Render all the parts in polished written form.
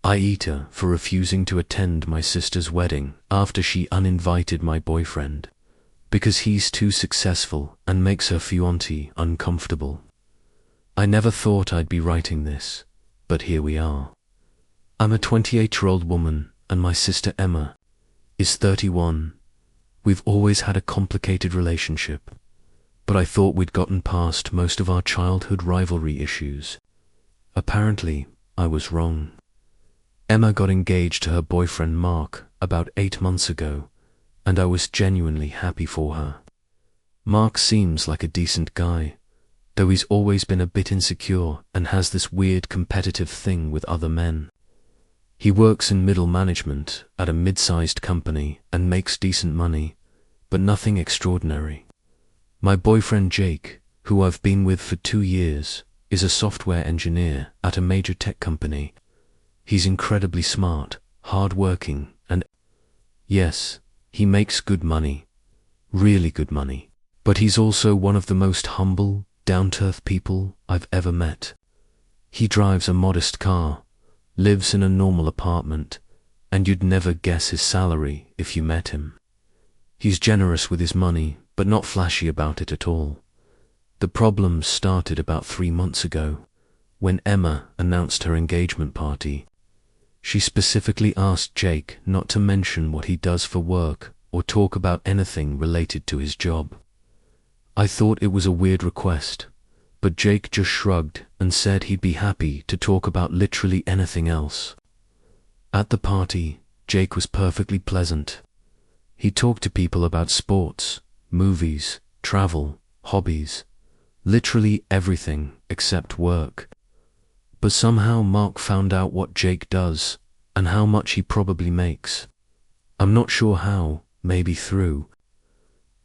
aita for refusing to attend my sister's wedding after she uninvited my boyfriend, because he's too successful and makes her fiancé uncomfortable. I never thought I'd be writing this, but here we are. I'm a 28-year-old woman and my sister Emma is 31. We've always had a complicated relationship, but I thought we'd gotten past most of our childhood rivalry issues. Apparently, I was wrong. Emma got engaged to her boyfriend Mark about 8 months ago, and I was genuinely happy for her. Mark seems like a decent guy, though he's always been a bit insecure and has this weird competitive thing with other men. He works in middle management at a mid-sized company and makes decent money, but nothing extraordinary. My boyfriend Jake, who I've been with for 2 years, is a software engineer at a major tech company. He's incredibly smart, hard-working, and yes, he makes good money, really good money. But he's also one of the most humble, down-to-earth people I've ever met. He drives a modest car, lives in a normal apartment, and you'd never guess his salary if you met him. He's generous with his money, but not flashy about it at all. The problems started about 3 months ago, when Emma announced her engagement party. She specifically asked Jake not to mention what he does for work or talk about anything related to his job. I thought it was a weird request, but Jake just shrugged and said he'd be happy to talk about literally anything else. At the party, Jake was perfectly pleasant. He talked to people about sports, movies, travel, hobbies, literally everything except work. But somehow Mark found out what Jake does and how much he probably makes. I'm not sure how, maybe through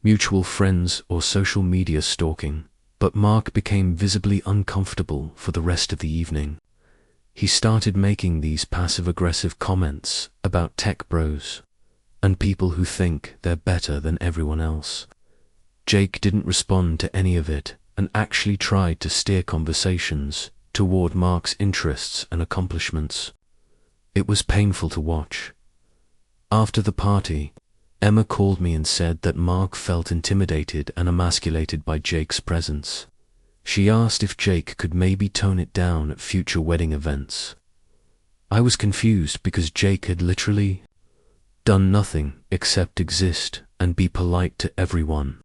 mutual friends or social media stalking, but Mark became visibly uncomfortable for the rest of the evening. He started making these passive-aggressive comments about tech bros and people who think they're better than everyone else. Jake didn't respond to any of it and actually tried to steer conversations toward Mark's interests and accomplishments. It was painful to watch. After the party, Emma called me and said that Mark felt intimidated and emasculated by Jake's presence. She asked if Jake could maybe tone it down at future wedding events. I was confused because Jake had literally done nothing except exist and be polite to everyone.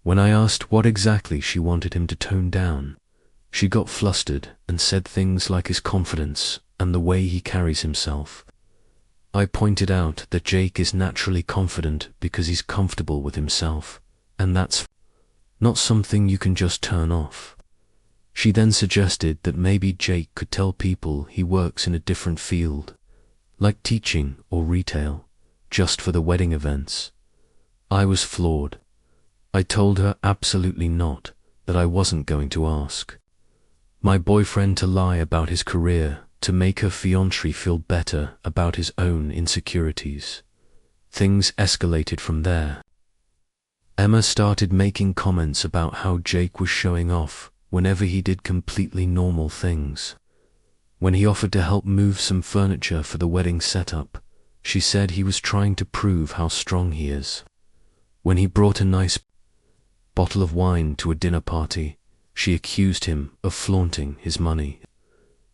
When I asked what exactly she wanted him to tone down, she got flustered and said things like his confidence and the way he carries himself. I pointed out that Jake is naturally confident because he's comfortable with himself, and that's not something you can just turn off. She then suggested that maybe Jake could tell people he works in a different field, like teaching or retail, just for the wedding events. I was floored. I told her absolutely not, that I wasn't going to ask my boyfriend to lie about his career to make her fiancé feel better about his own insecurities. Things escalated from there. Emma started making comments about how Jake was showing off whenever he did completely normal things. When he offered to help move some furniture for the wedding setup, she said he was trying to prove how strong he is. When he brought a nice bottle of wine to a dinner party, she accused him of flaunting his money.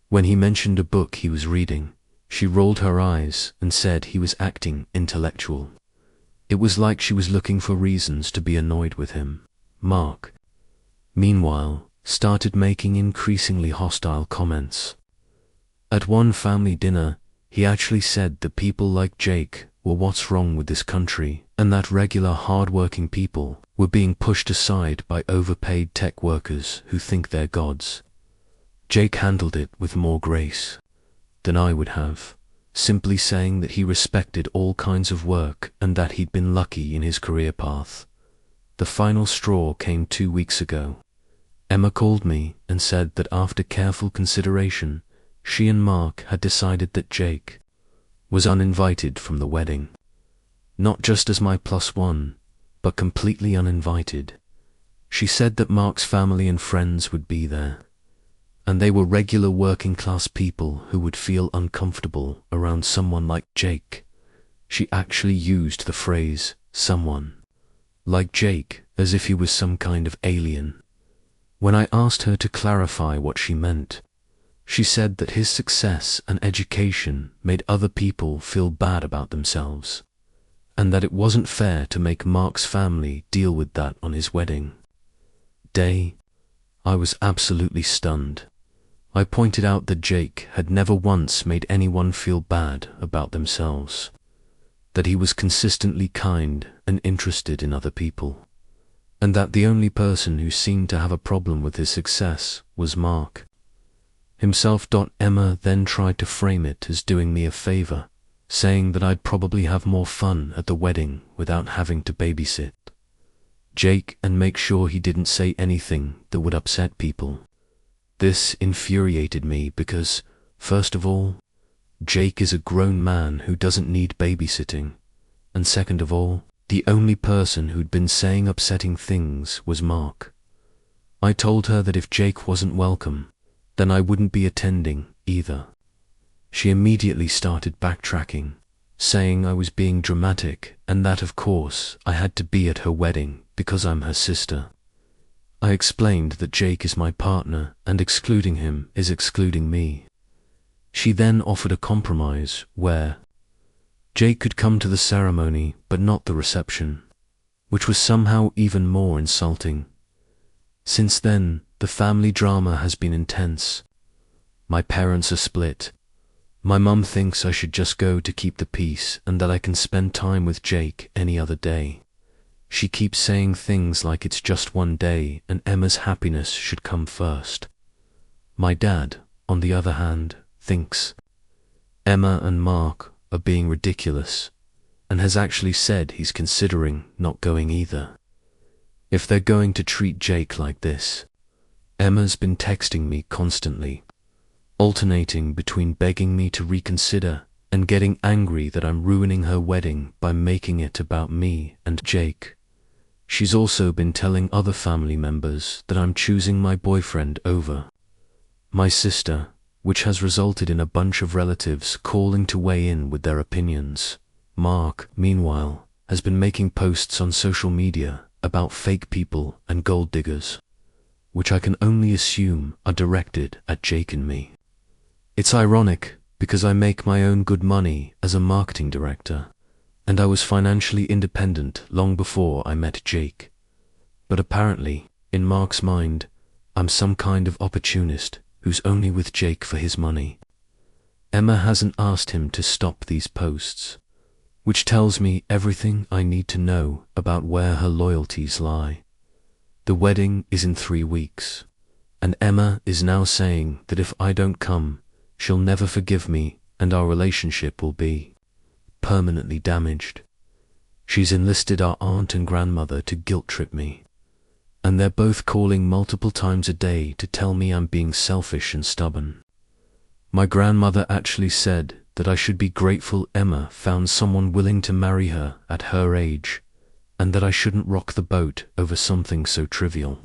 When he mentioned a book he was reading, she rolled her eyes and said he was acting intellectual. It was like she was looking for reasons to be annoyed with him. Mark, meanwhile, started making increasingly hostile comments. At one family dinner, he actually said that people like Jake were what's wrong with this country, and that regular hard-working people were being pushed aside by overpaid tech workers who think they're gods. Jake handled it with more grace than I would have, simply saying that he respected all kinds of work and that he'd been lucky in his career path. The final straw came 2 weeks ago. Emma called me and said that after careful consideration, she and Mark had decided that Jake was uninvited from the wedding. Not just as my +1, but completely uninvited. She said that Mark's family and friends would be there. and they were regular working-class people who would feel uncomfortable around someone like Jake. She actually used the phrase, someone like Jake, as if he was some kind of alien. When I asked her to clarify what she meant, she said that his success and education made other people feel bad about themselves, and that it wasn't fair to make Mark's family deal with that on his wedding day. I was absolutely stunned. I pointed out that Jake had never once made anyone feel bad about themselves, that he was consistently kind and interested in other people, and that the only person who seemed to have a problem with his success was Mark himself. Emma then tried to frame it as doing me a favor, saying that I'd probably have more fun at the wedding without having to babysit Jake and make sure he didn't say anything that would upset people. This infuriated me because, first of all, Jake is a grown man who doesn't need babysitting, and second of all, the only person who'd been saying upsetting things was Mark. I told her that if Jake wasn't welcome, then I wouldn't be attending either. She immediately started backtracking, saying I was being dramatic and that of course I had to be at her wedding because I'm her sister. I explained that Jake is my partner and excluding him is excluding me. She then offered a compromise where Jake could come to the ceremony but not the reception, which was somehow even more insulting. Since then, the family drama has been intense. My parents are split. My mum thinks I should just go to keep the peace and that I can spend time with Jake any other day. She keeps saying things like it's just one day and Emma's happiness should come first. My dad, on the other hand, thinks Emma and Mark are being ridiculous and has actually said he's considering not going either. If they're going to treat Jake like this, Emma's been texting me constantly, alternating between begging me to reconsider and getting angry that I'm ruining her wedding by making it about me and Jake. She's also been telling other family members that I'm choosing my boyfriend over my sister, which has resulted in a bunch of relatives calling to weigh in with their opinions. Mark, meanwhile, has been making posts on social media about fake people and gold diggers, which I can only assume are directed at Jake and me. It's ironic because I make my own good money as a marketing director, and I was financially independent long before I met Jake. But apparently, in Mark's mind, I'm some kind of opportunist who's only with Jake for his money. Emma hasn't asked him to stop these posts, which tells me everything I need to know about where her loyalties lie. The wedding is in 3 weeks, and Emma is now saying that if I don't come, she'll never forgive me and our relationship will be permanently damaged. She's enlisted our aunt and grandmother to guilt-trip me, and they're both calling multiple times a day to tell me I'm being selfish and stubborn. My grandmother actually said that I should be grateful Emma found someone willing to marry her at her age, and that I shouldn't rock the boat over something so trivial.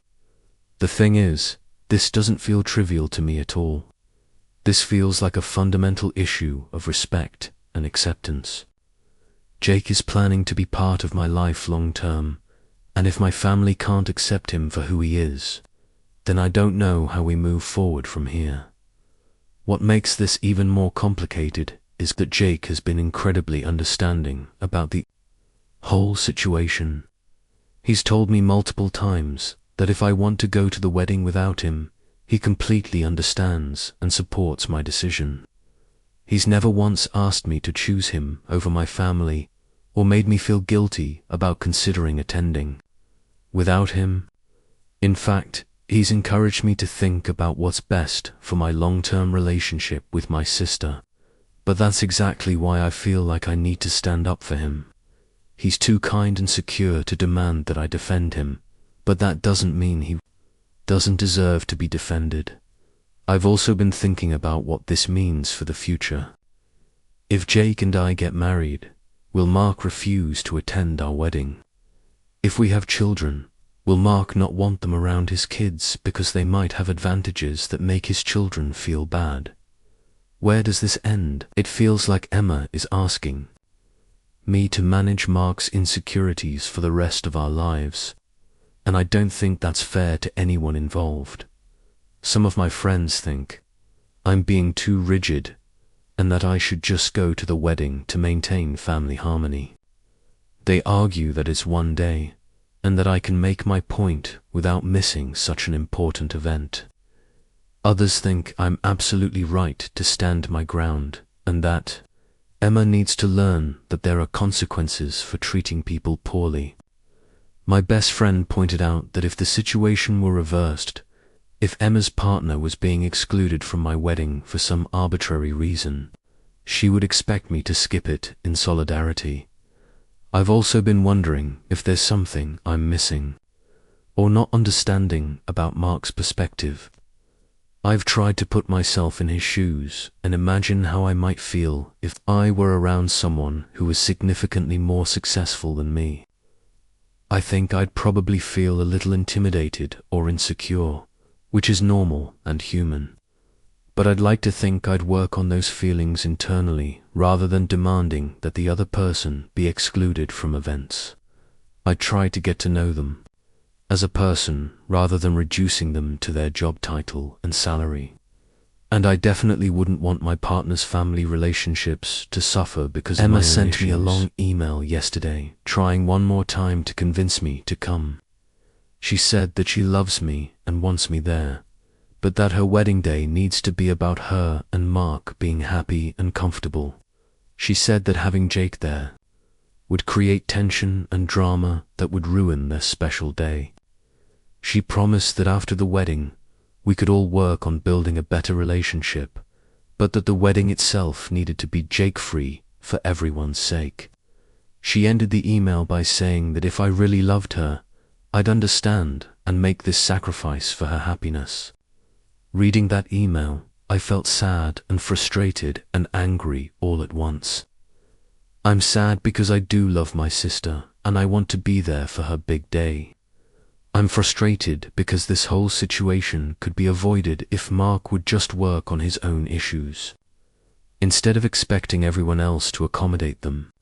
The thing is, this doesn't feel trivial to me at all. This feels like a fundamental issue of respect and acceptance. Jake is planning to be part of my life long term, and if my family can't accept him for who he is, then I don't know how we move forward from here. What makes this even more complicated is that Jake has been incredibly understanding about the whole situation. He's told me multiple times that if I want to go to the wedding without him, he completely understands and supports my decision. He's never once asked me to choose him over my family or made me feel guilty about considering attending without him. In fact, he's encouraged me to think about what's best for my long-term relationship with my sister. But that's exactly why I feel like I need to stand up for him. He's too kind and secure to demand that I defend him, but that doesn't mean he doesn't deserve to be defended. I've also been thinking about what this means for the future. If Jake and I get married, will Mark refuse to attend our wedding? If we have children, Will Mark not want them around his kids because they might have advantages that make his children feel bad? Where does this end? It feels like Emma is asking me to manage Mark's insecurities for the rest of our lives, and I don't think that's fair to anyone involved. Some of my friends think I'm being too rigid and that I should just go to the wedding to maintain family harmony. They argue that it's one day and that I can make my point without missing such an important event. Others think I'm absolutely right to stand my ground and that Emma needs to learn that there are consequences for treating people poorly. My best friend pointed out that if the situation were reversed, if Emma's partner was being excluded from my wedding for some arbitrary reason, she would expect me to skip it in solidarity. I've also been wondering if there's something I'm missing or not understanding about Mark's perspective. I've tried to put myself in his shoes and imagine how I might feel if I were around someone who was significantly more successful than me. I think I'd probably feel a little intimidated or insecure, which is normal and human. But I'd like to think I'd work on those feelings internally rather than demanding that the other person be excluded from events. I'd try to get to know them as a person rather than reducing them to their job title and salary. And I definitely wouldn't want my partner's family relationships to suffer because Emma sent me a long email yesterday trying one more time to convince me to come. She said that she loves me and wants me there, but that her wedding day needs to be about her and Mark being happy and comfortable. She said that having Jake there would create tension and drama that would ruin their special day. She promised that after the wedding, we could all work on building a better relationship, but that the wedding itself needed to be Jake-free for everyone's sake. She ended the email by saying that if I really loved her, I'd understand and make this sacrifice for her happiness. Reading that email, I felt sad and frustrated and angry all at once. I'm sad because I do love my sister and I want to be there for her big day. I'm frustrated because this whole situation could be avoided if Mark would just work on his own issues, instead of expecting everyone else to accommodate them.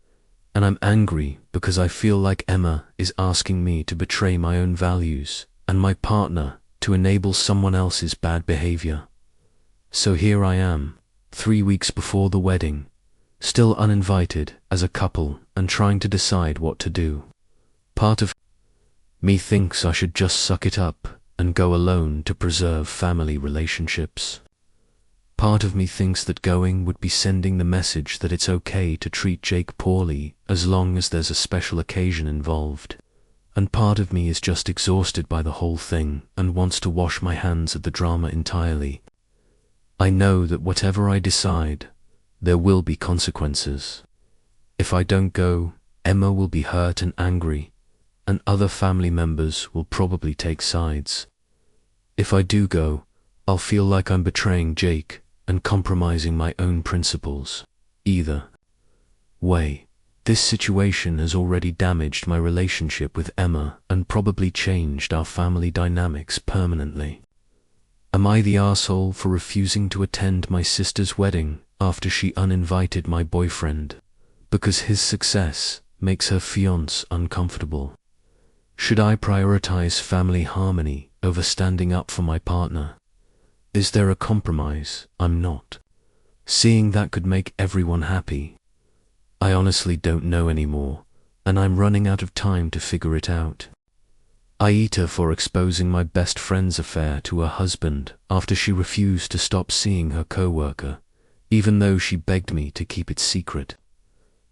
And I'm angry because I feel like Emma is asking me to betray my own values and my partner to enable someone else's bad behavior. So here I am, 3 weeks before the wedding, still uninvited as a couple and trying to decide what to do. Part of me thinks I should just suck it up and go alone to preserve family relationships. Part of me thinks that going would be sending the message that it's okay to treat Jake poorly as long as there's a special occasion involved. And part of me is just exhausted by the whole thing and wants to wash my hands of the drama entirely. I know that whatever I decide, there will be consequences. If I don't go, Emma will be hurt and angry, and other family members will probably take sides. If I do go, I'll feel like I'm betraying Jake and compromising my own principles. Either way, this situation has already damaged my relationship with Emma and probably changed our family dynamics permanently. Am I the arsehole for refusing to attend my sister's wedding after she uninvited my boyfriend because his success makes her fiancé uncomfortable? Should I prioritize family harmony over standing up for my partner? Is there a compromise I'm not seeing that could make everyone happy? I honestly don't know anymore, and I'm running out of time to figure it out. Aita for exposing my best friend's affair to her husband after she refused to stop seeing her co-worker, even though she begged me to keep it secret.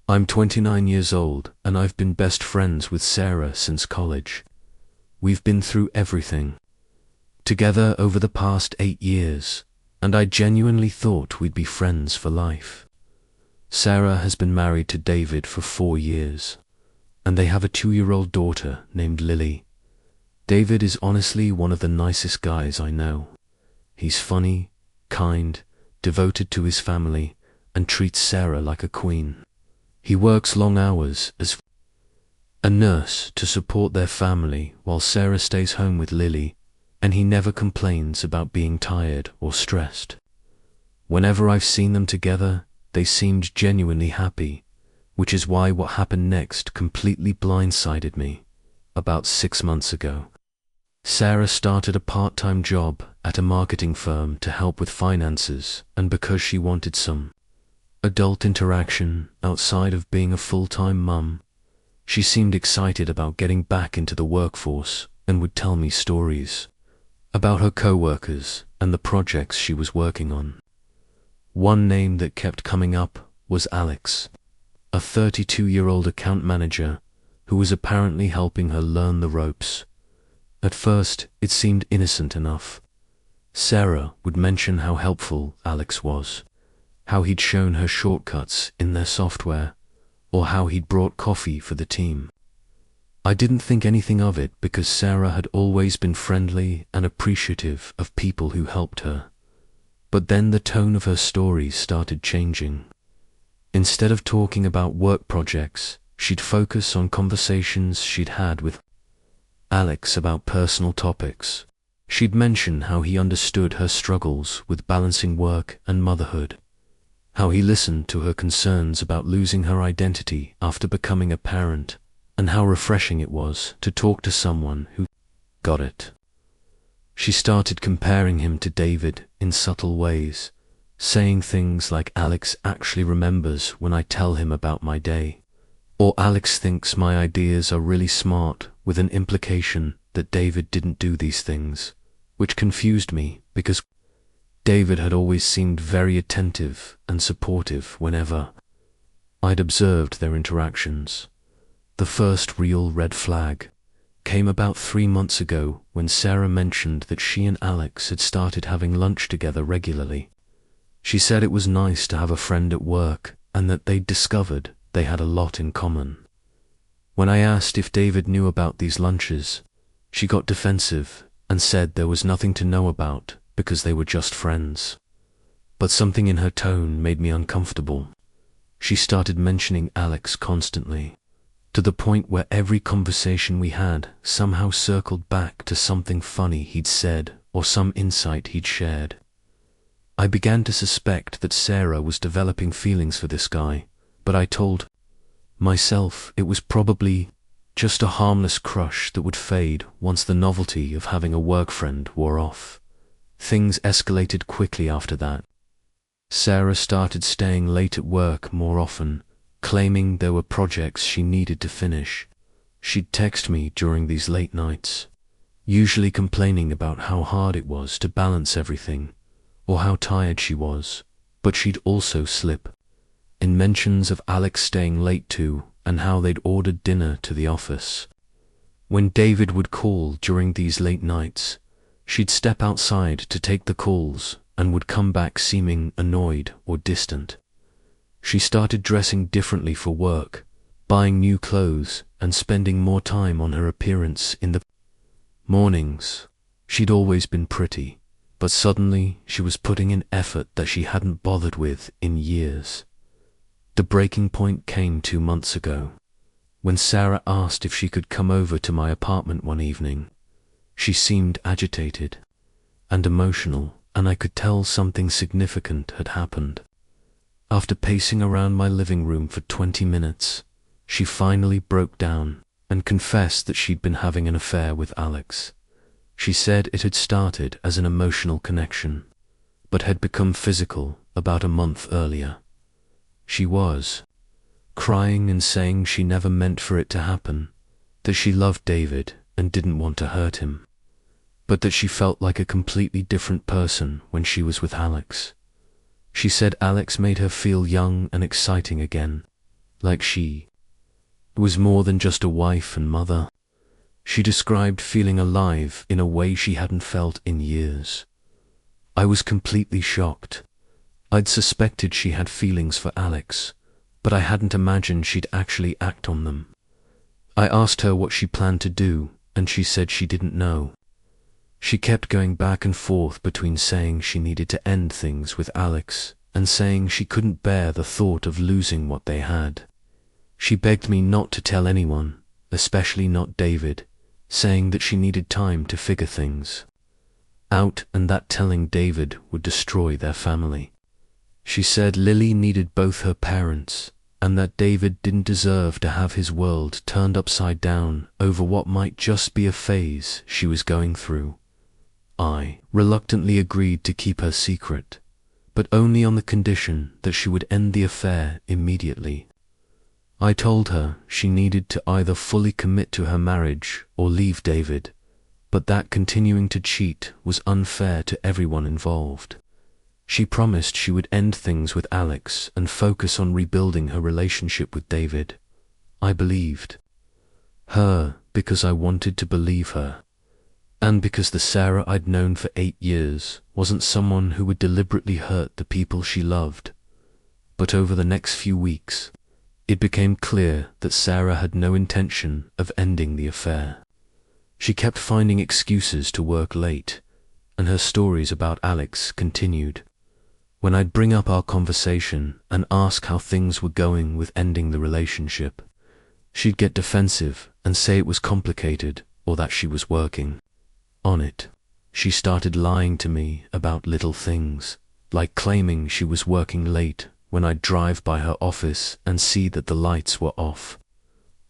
I'm 29 years old and I've been best friends with Sarah since college. We've been through everything together over the past 8 years, and I genuinely thought we'd be friends for life. Sarah has been married to David for 4 years, and they have a 2-year-old daughter named Lily. David is honestly one of the nicest guys I know. He's funny, kind, devoted to his family, and treats Sarah like a queen. He works long hours as a nurse to support their family while Sarah stays home with Lily, and he never complains about being tired or stressed. Whenever I've seen them together, they seemed genuinely happy, which is why what happened next completely blindsided me about 6 months ago. Sarah started a part-time job at a marketing firm to help with finances, and because she wanted some adult interaction outside of being a full-time mum, she seemed excited about getting back into the workforce and would tell me stories about her co-workers and the projects she was working on. One name that kept coming up was Alex, a 32-year-old account manager who was apparently helping her learn the ropes. At first, it seemed innocent enough. Sarah would mention how helpful Alex was, how he'd shown her shortcuts in their software, or how he'd brought coffee for the team. I didn't think anything of it because Sarah had always been friendly and appreciative of people who helped her. But then the tone of her stories started changing. Instead of talking about work projects, she'd focus on conversations she'd had with Alex about personal topics. She'd mention how he understood her struggles with balancing work and motherhood, how he listened to her concerns about losing her identity after becoming a parent, and how refreshing it was to talk to someone who got it. She started comparing him to David in subtle ways, saying things like Alex actually remembers when I tell him about my day, or Alex thinks my ideas are really smart, with an implication that David didn't do these things, which confused me because David had always seemed very attentive and supportive whenever I'd observed their interactions. The first real red flag came about 3 months ago when Sarah mentioned that she and Alex had started having lunch together regularly. She said it was nice to have a friend at work and that they'd discovered they had a lot in common. When I asked if David knew about these lunches, she got defensive and said there was nothing to know about because they were just friends. But something in her tone made me uncomfortable. She started mentioning Alex constantly, to the point where every conversation we had somehow circled back to something funny he'd said or some insight he'd shared. I began to suspect that Sarah was developing feelings for this guy, but I told myself it was probably just a harmless crush that would fade once the novelty of having a work friend wore off. Things escalated quickly after that. Sarah started staying late at work more often, claiming there were projects she needed to finish. She'd text me during these late nights, usually complaining about how hard it was to balance everything, or how tired she was, but she'd also slip in mentions of Alex staying late too, and how they'd ordered dinner to the office. When David would call during these late nights, she'd step outside to take the calls and would come back seeming annoyed or distant. She started dressing differently for work, buying new clothes and spending more time on her appearance in the mornings. She'd always been pretty, but suddenly she was putting in effort that she hadn't bothered with in years. The breaking point came 2 months ago, when Sarah asked if she could come over to my apartment one evening. She seemed agitated and emotional, and I could tell something significant had happened. After pacing around my living room for 20 minutes, she finally broke down and confessed that she'd been having an affair with Alex. She said it had started as an emotional connection, but had become physical about a month earlier. She was crying and saying she never meant for it to happen, that she loved David and didn't want to hurt him, but that she felt like a completely different person when she was with Alex. She said Alex made her feel young and exciting again, like she was more than just a wife and mother. She described feeling alive in a way she hadn't felt in years. I was completely shocked. I'd suspected she had feelings for Alex, but I hadn't imagined she'd actually act on them. I asked her what she planned to do, and she said she didn't know. She kept going back and forth between saying she needed to end things with Alex and saying she couldn't bear the thought of losing what they had. She begged me not to tell anyone, especially not David, saying that she needed time to figure things out and that telling David would destroy their family. She said Lily needed both her parents and that David didn't deserve to have his world turned upside down over what might just be a phase she was going through. I reluctantly agreed to keep her secret, but only on the condition that she would end the affair immediately. I told her she needed to either fully commit to her marriage or leave David, but that continuing to cheat was unfair to everyone involved. She promised she would end things with Alex and focus on rebuilding her relationship with David. I believed her because I wanted to believe her, and because the Sarah I'd known for 8 years wasn't someone who would deliberately hurt the people she loved. But over the next few weeks, it became clear that Sarah had no intention of ending the affair. She kept finding excuses to work late, and her stories about Alex continued. When I'd bring up our conversation and ask how things were going with ending the relationship, she'd get defensive and say it was complicated or that she was working on it. She started lying to me about little things, like claiming she was working late when I'd drive by her office and see that the lights were off,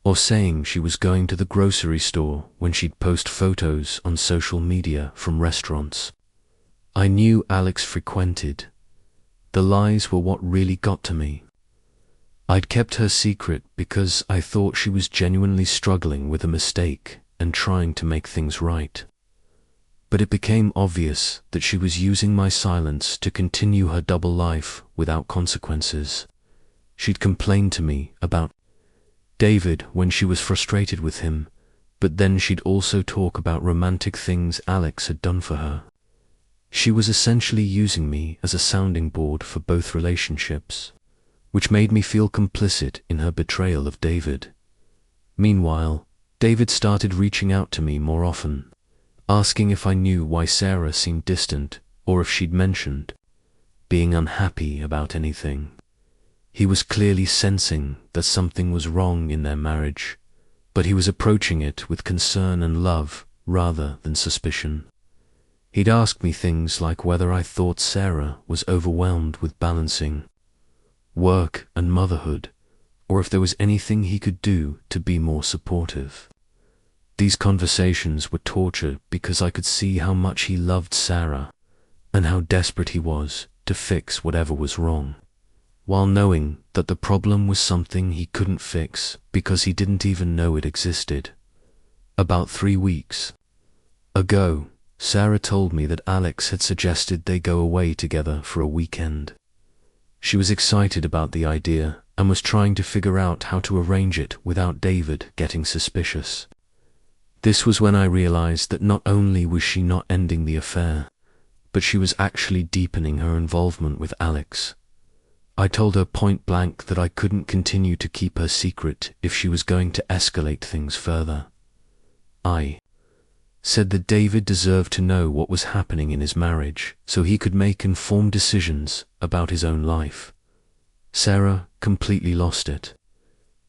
or saying she was going to the grocery store when she'd post photos on social media from restaurants I knew Alex frequented. The lies were what really got to me. I'd kept her secret because I thought she was genuinely struggling with a mistake and trying to make things right. But it became obvious that she was using my silence to continue her double life without consequences. She'd complain to me about David when she was frustrated with him, but then she'd also talk about romantic things Alex had done for her. She was essentially using me as a sounding board for both relationships, which made me feel complicit in her betrayal of David. Meanwhile, David started reaching out to me more often, asking if I knew why Sarah seemed distant or if she'd mentioned being unhappy about anything. He was clearly sensing that something was wrong in their marriage, but he was approaching it with concern and love rather than suspicion. He'd ask me things like whether I thought Sarah was overwhelmed with balancing work and motherhood, or if there was anything he could do to be more supportive. These conversations were torture because I could see how much he loved Sarah and how desperate he was to fix whatever was wrong, while knowing that the problem was something he couldn't fix because he didn't even know it existed. About 3 weeks ago, Sarah told me that Alex had suggested they go away together for a weekend. She was excited about the idea and was trying to figure out how to arrange it without David getting suspicious. This was when I realized that not only was she not ending the affair, but she was actually deepening her involvement with Alex. I told her point blank that I couldn't continue to keep her secret if she was going to escalate things further. I said that David deserved to know what was happening in his marriage so he could make informed decisions about his own life. Sarah completely lost it.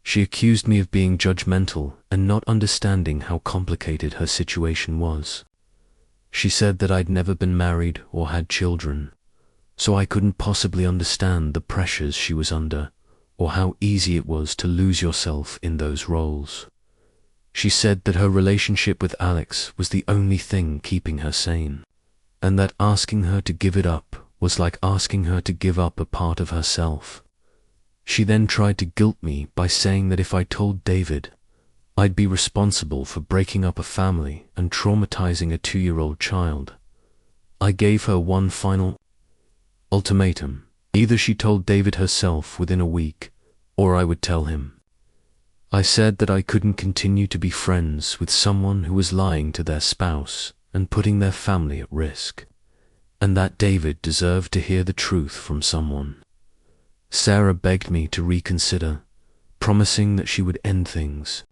She accused me of being judgmental and not understanding how complicated her situation was. She said that I'd never been married or had children, so I couldn't possibly understand the pressures she was under or how easy it was to lose yourself in those roles. She said that her relationship with Alex was the only thing keeping her sane, and that asking her to give it up was like asking her to give up a part of herself. She then tried to guilt me by saying that if I told David, I'd be responsible for breaking up a family and traumatizing a 2-year-old child. I gave her one final ultimatum. Either she told David herself within a week, or I would tell him. I said that I couldn't continue to be friends with someone who was lying to their spouse and putting their family at risk, and that David deserved to hear the truth from someone. Sarah begged me to reconsider, promising that she would end things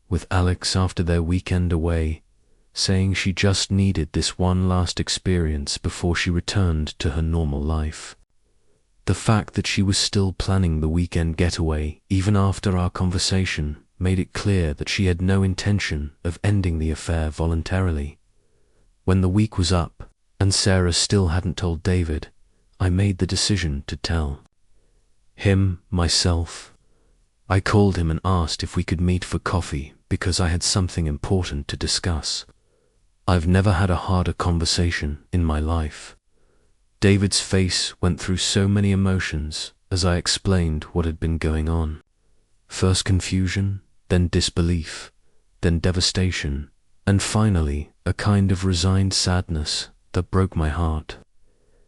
with Alex after their weekend away, saying she just needed this one last experience before she returned to her normal life. The fact that she was still planning the weekend getaway even after our conversation made it clear that she had no intention of ending the affair voluntarily. When the week was up, and Sarah still hadn't told David, I made the decision to tell him myself. I called him and asked if we could meet for coffee because I had something important to discuss. I've never had a harder conversation in my life. David's face went through so many emotions as I explained what had been going on. First confusion, then disbelief, then devastation, and finally a kind of resigned sadness that broke my heart.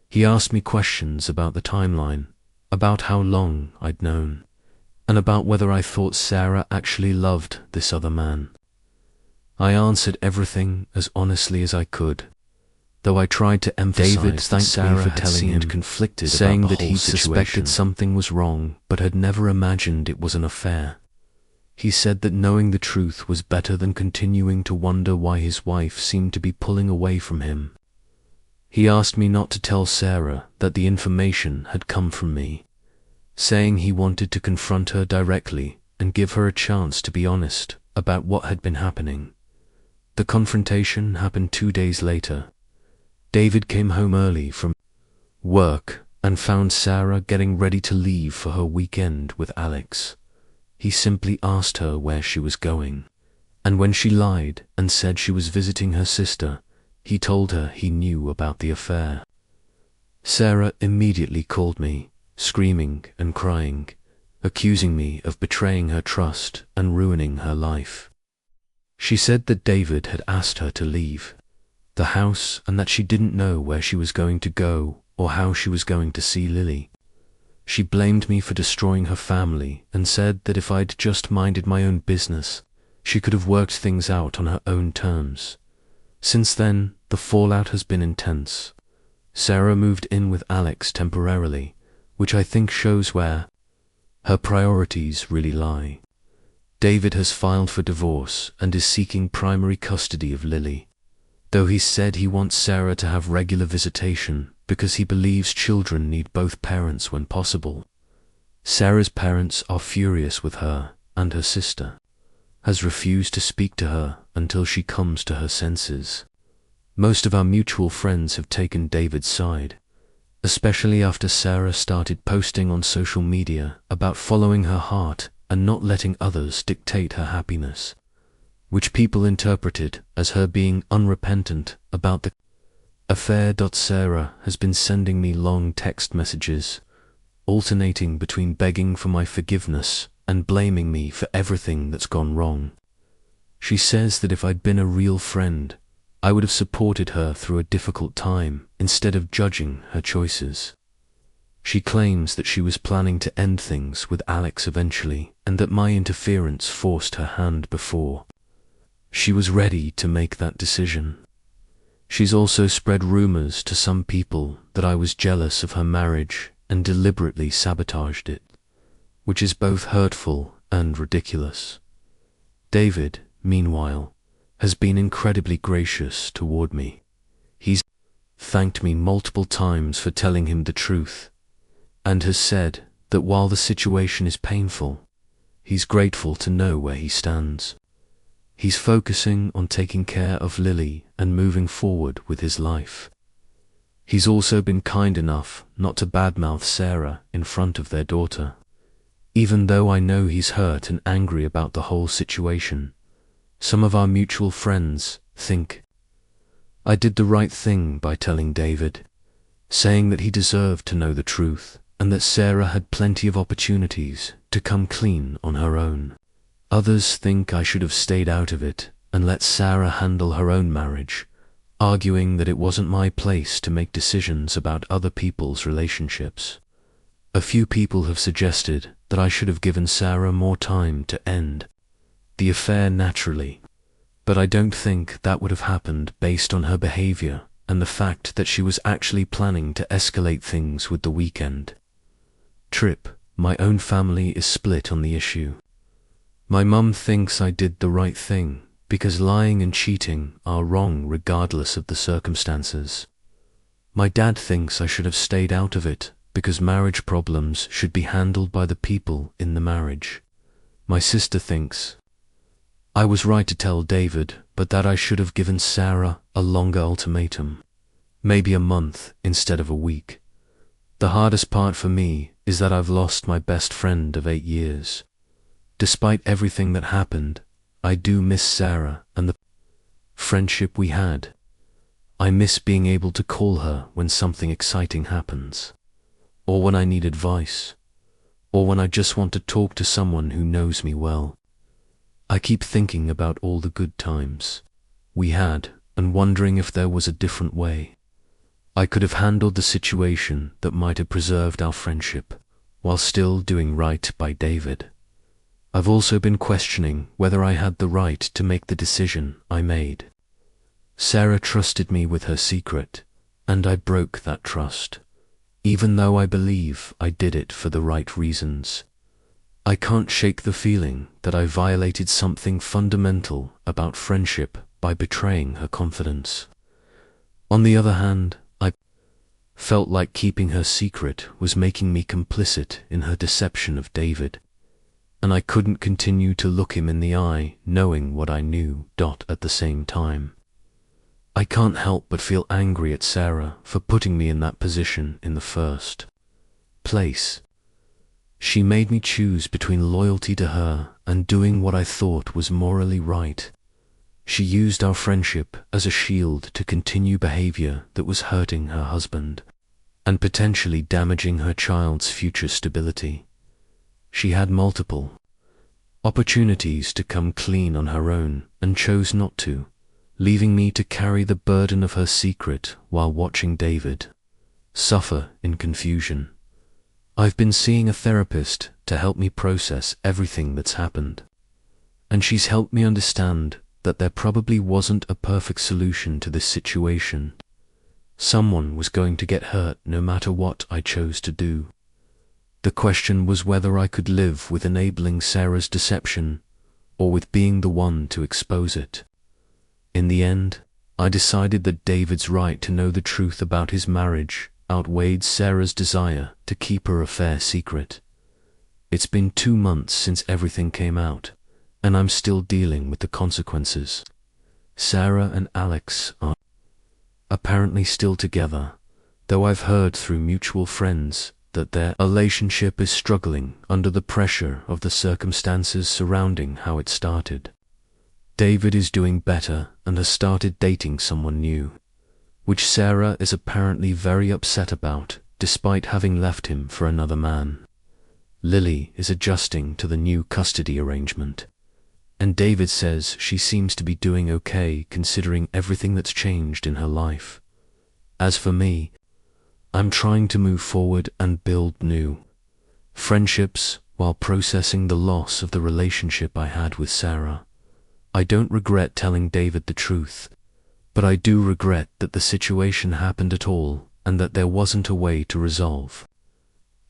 He asked me questions about the timeline, about how long I'd known, and about whether I thought Sarah actually loved this other man. I answered everything as honestly as I could, though I tried to emphasize David that thanked Sarah me for had telling him, seemed conflicted, saying about the that whole he'd situation, suspected something was wrong but had never imagined it was an affair. He said that knowing the truth was better than continuing to wonder why his wife seemed to be pulling away from him. He asked me not to tell Sarah that the information had come from me, saying he wanted to confront her directly and give her a chance to be honest about what had been happening. The confrontation happened 2 days later. David came home early from work and found Sarah getting ready to leave for her weekend with Alex. He simply asked her where she was going, and when she lied and said she was visiting her sister, he told her he knew about the affair. Sarah immediately called me, screaming and crying, accusing me of betraying her trust and ruining her life. She said that David had asked her to leave the house and that she didn't know where she was going to go or how she was going to see Lily. She blamed me for destroying her family and said that if I'd just minded my own business, she could have worked things out on her own terms. Since then, the fallout has been intense. Sarah moved in with Alex temporarily, which I think shows where her priorities really lie. David has filed for divorce and is seeking primary custody of Lily, though he said he wants Sarah to have regular visitation because he believes children need both parents when possible. Sarah's parents are furious with her, and her sister has refused to speak to her until she comes to her senses. Most of our mutual friends have taken David's side, especially after Sarah started posting on social media about following her heart and not letting others dictate her happiness, which people interpreted as her being unrepentant about the affair. Sarah has been sending me long text messages, alternating between begging for my forgiveness and blaming me for everything that's gone wrong. She says that if I'd been a real friend, I would have supported her through a difficult time instead of judging her choices. She claims that she was planning to end things with Alex eventually and that my interference forced her hand before she was ready to make that decision. She's also spread rumors to some people that I was jealous of her marriage and deliberately sabotaged it, which is both hurtful and ridiculous. David, meanwhile, has been incredibly gracious toward me. He's thanked me multiple times for telling him the truth, and has said that while the situation is painful, he's grateful to know where he stands. He's focusing on taking care of Lily and moving forward with his life. He's also been kind enough not to badmouth Sarah in front of their daughter, even though I know he's hurt and angry about the whole situation. Some of our mutual friends think I did the right thing by telling David, saying that he deserved to know the truth and that Sarah had plenty of opportunities to come clean on her own. Others think I should have stayed out of it and let Sarah handle her own marriage, arguing that it wasn't my place to make decisions about other people's relationships. A few people have suggested that I should have given Sarah more time to end the affair naturally, but I don't think that would have happened based on her behavior and the fact that she was actually planning to escalate things with the weekend trip. My own family is split on the issue. My mum thinks I did the right thing because lying and cheating are wrong regardless of the circumstances. My dad thinks I should have stayed out of it because marriage problems should be handled by the people in the marriage. My sister thinks I was right to tell David, but that I should have given Sarah a longer ultimatum, maybe a month instead of a week. The hardest part for me is that I've lost my best friend of 8 years. Despite everything that happened, I do miss Sarah and the friendship we had. I miss being able to call her when something exciting happens, or when I need advice, or when I just want to talk to someone who knows me well. I keep thinking about all the good times we had and wondering if there was a different way I could have handled the situation that might have preserved our friendship while still doing right by David. I've also been questioning whether I had the right to make the decision I made. Sarah trusted me with her secret, and I broke that trust, even though I believe I did it for the right reasons. I can't shake the feeling that I violated something fundamental about friendship by betraying her confidence. On the other hand, I felt like keeping her secret was making me complicit in her deception of David, and I couldn't continue to look him in the eye knowing what I knew. At the same time, I can't help but feel angry at Sarah for putting me in that position in the first place. She made me choose between loyalty to her and doing what I thought was morally right. She used our friendship as a shield to continue behavior that was hurting her husband and potentially damaging her child's future stability. She had multiple opportunities to come clean on her own and chose not to, leaving me to carry the burden of her secret while watching David suffer in confusion. I've been seeing a therapist to help me process everything that's happened, and she's helped me understand that there probably wasn't a perfect solution to this situation. Someone was going to get hurt no matter what I chose to do. The question was whether I could live with enabling Sarah's deception or with being the one to expose it. In the end, I decided that David's right to know the truth about his marriage outweighed Sarah's desire to keep her affair secret. It's been 2 months since everything came out, and I'm still dealing with the consequences. Sarah and Alex are apparently still together, though I've heard through mutual friends that their relationship is struggling under the pressure of the circumstances surrounding how it started. David is doing better and has started dating someone new, which Sarah is apparently very upset about, despite having left him for another man. Lily is adjusting to the new custody arrangement, and David says she seems to be doing okay considering everything that's changed in her life. As for me, I'm trying to move forward and build new friendships while processing the loss of the relationship I had with Sarah. I don't regret telling David the truth, but I do regret that the situation happened at all and that there wasn't a way to resolve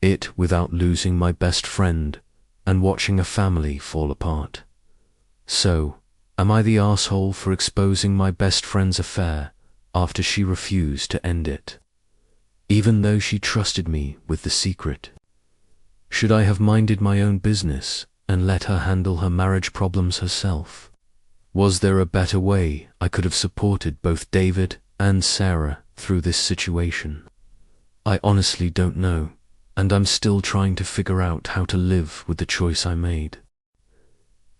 it without losing my best friend and watching a family fall apart. So, am I the asshole for exposing my best friend's affair after she refused to end it, even though she trusted me with the secret? Should I have minded my own business and let her handle her marriage problems herself? Was there a better way I could have supported both David and Sarah through this situation? I honestly don't know, and I'm still trying to figure out how to live with the choice I made.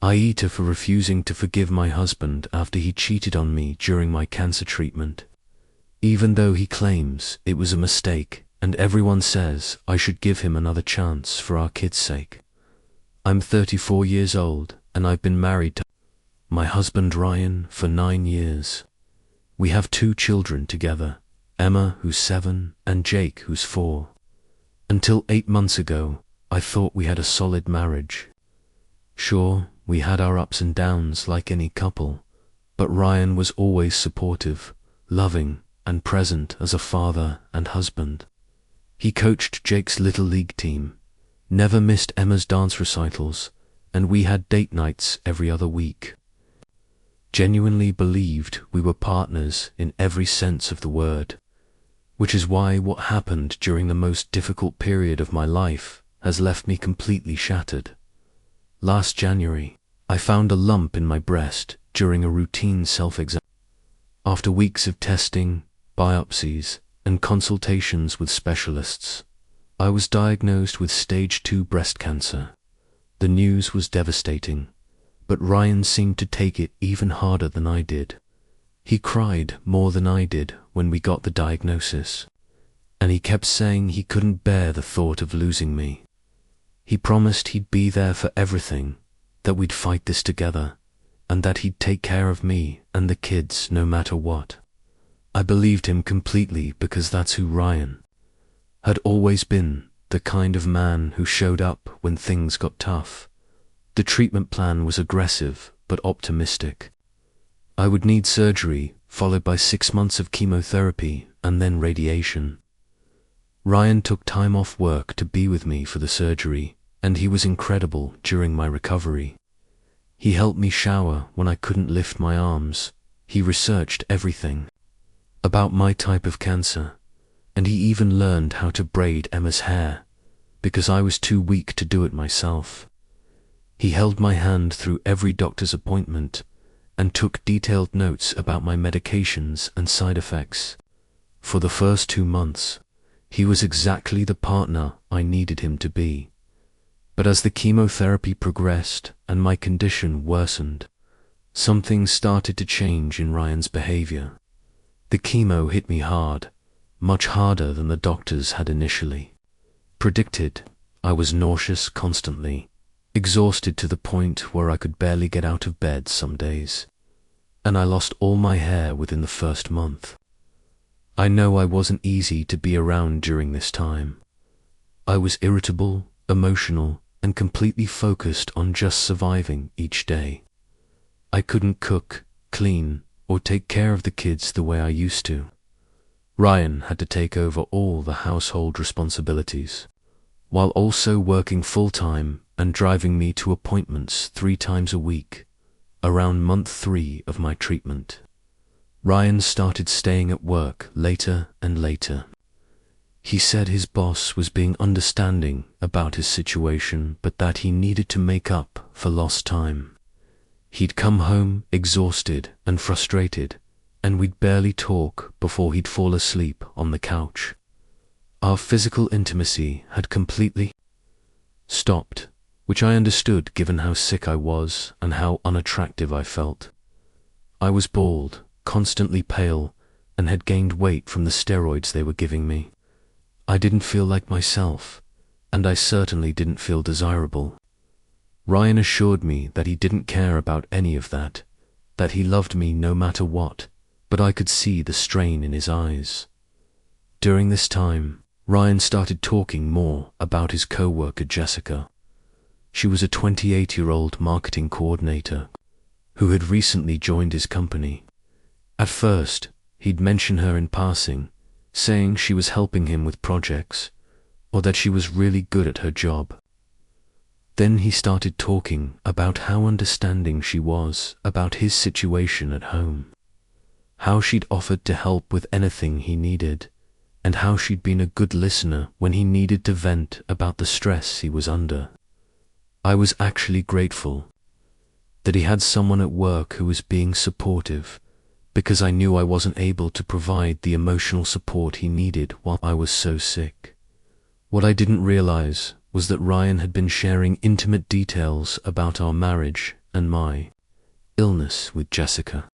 Aita for refusing to forgive my husband after he cheated on me during my cancer treatment, even though he claims it was a mistake and everyone says I should give him another chance for our kids' sake. I'm 34 years old and I've been married to my husband Ryan for 9 years. We have 2 children together, Emma, who's 7, and Jake, who's 4. Until 8 months ago, I thought we had a solid marriage. Sure, we had our ups and downs like any couple, but Ryan was always supportive, loving, and present as a father and husband. He coached Jake's little league team, never missed Emma's dance recitals, and we had date nights every other week. Genuinely believed we were partners in every sense of the word, which is why what happened during the most difficult period of my life has left me completely shattered. Last January, I found a lump in my breast during a routine self-exam. After weeks of testing, biopsies, and consultations with specialists, I was diagnosed with stage 2 breast cancer. The news was devastating, but Ryan seemed to take it even harder than I did. He cried more than I did when we got the diagnosis, and he kept saying he couldn't bear the thought of losing me. He promised he'd be there for everything, that we'd fight this together, and that he'd take care of me and the kids no matter what. I believed him completely because that's who Ryan had always been, the kind of man who showed up when things got tough. The treatment plan was aggressive but optimistic. I would need surgery, followed by 6 months of chemotherapy and then radiation. Ryan took time off work to be with me for the surgery, and he was incredible during my recovery. He helped me shower when I couldn't lift my arms. He researched everything about my type of cancer, and he even learned how to braid Emma's hair, because I was too weak to do it myself. He held my hand through every doctor's appointment and took detailed notes about my medications and side effects. For the first 2 months, he was exactly the partner I needed him to be. But as the chemotherapy progressed and my condition worsened, something started to change in Ryan's behavior. The chemo hit me hard, much harder than the doctors had initially predicted. I was nauseous constantly, exhausted to the point where I could barely get out of bed some days, and I lost all my hair within the first month. I know I wasn't easy to be around during this time. I was irritable, emotional, and completely focused on just surviving each day. I couldn't cook, clean, or take care of the kids the way I used to. Ryan had to take over all the household responsibilities, while also working full-time and driving me to appointments 3 times a week. Around month 3 of my treatment, Ryan started staying at work later and later. He said his boss was being understanding about his situation, but that he needed to make up for lost time. He'd come home exhausted and frustrated, and we'd barely talk before he'd fall asleep on the couch. Our physical intimacy had completely stopped, which I understood given how sick I was and how unattractive I felt. I was bald, constantly pale, and had gained weight from the steroids they were giving me. I didn't feel like myself, and I certainly didn't feel desirable. Ryan assured me that he didn't care about any of that he loved me no matter what, but I could see the strain in his eyes. During this time, Ryan started talking more about his co-worker Jessica. She was a 28-year-old marketing coordinator who had recently joined his company. At first, he'd mention her in passing, saying she was helping him with projects, or that she was really good at her job. Then he started talking about how understanding she was about his situation at home, how she'd offered to help with anything he needed, and how she'd been a good listener when he needed to vent about the stress he was under. I was actually grateful that he had someone at work who was being supportive, because I knew I wasn't able to provide the emotional support he needed while I was so sick. What I didn't realize was that Ryan had been sharing intimate details about our marriage and my illness with Jessica.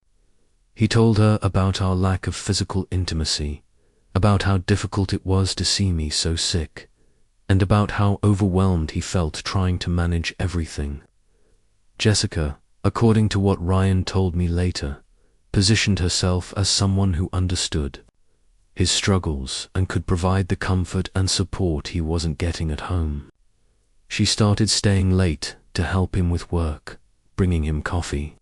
He told her about our lack of physical intimacy, about how difficult it was to see me so sick, and about how overwhelmed he felt trying to manage everything. Jessica, according to what Ryan told me later, positioned herself as someone who understood his struggles and could provide the comfort and support he wasn't getting at home. She started staying late to help him with work, bringing him coffee,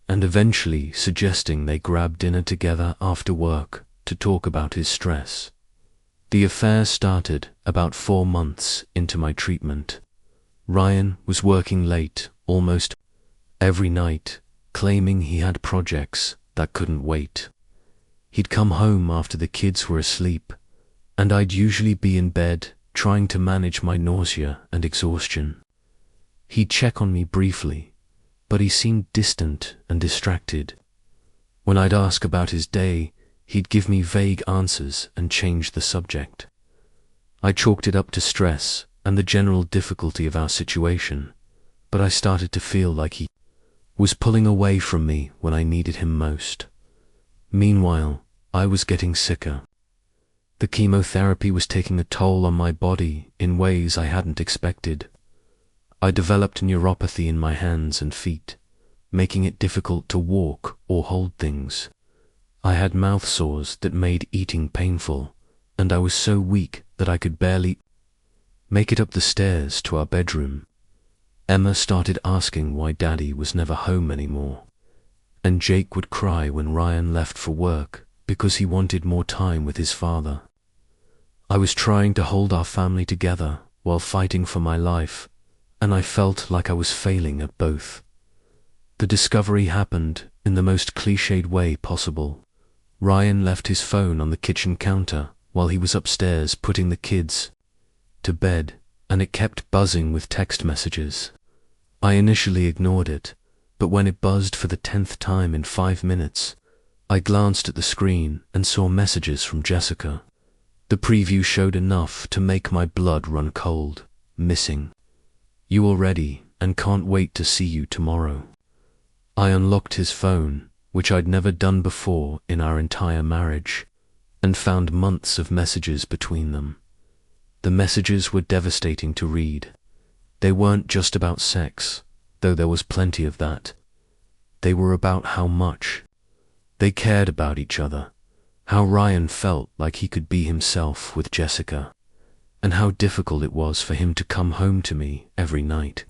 and eventually suggesting they grab dinner together after work to talk about his stress. The affair started about 4 months into my treatment. Ryan was working late almost every night, claiming he had projects that couldn't wait. He'd come home after the kids were asleep, and I'd usually be in bed trying to manage my nausea and exhaustion. He'd check on me briefly, but he seemed distant and distracted. When I'd ask about his day, he'd give me vague answers and change the subject. I chalked it up to stress and the general difficulty of our situation, but I started to feel like he was pulling away from me when I needed him most. Meanwhile, I was getting sicker. The chemotherapy was taking a toll on my body in ways I hadn't expected. I developed neuropathy in my hands and feet, making it difficult to walk or hold things. I had mouth sores that made eating painful, and I was so weak that I could barely make it up the stairs to our bedroom. Emma started asking why Daddy was never home anymore, and Jake would cry when Ryan left for work because he wanted more time with his father. I was trying to hold our family together while fighting for my life, and I felt like I was failing at both. The discovery happened in the most cliched way possible. Ryan left his phone on the kitchen counter while he was upstairs putting the kids to bed, and it kept buzzing with text messages. I initially ignored it, but when it buzzed for the 10th time in 5 minutes, I glanced at the screen and saw messages from Jessica. The preview showed enough to make my blood run cold. Missing. You already, and can't wait to see you tomorrow. I unlocked his phone, which I'd never done before in our entire marriage, and found months of messages between them. The messages were devastating to read. They weren't just about sex, though there was plenty of that. They were about how much they cared about each other, how Ryan felt like he could be himself with Jessica, and how difficult it was for him to come home to me every night.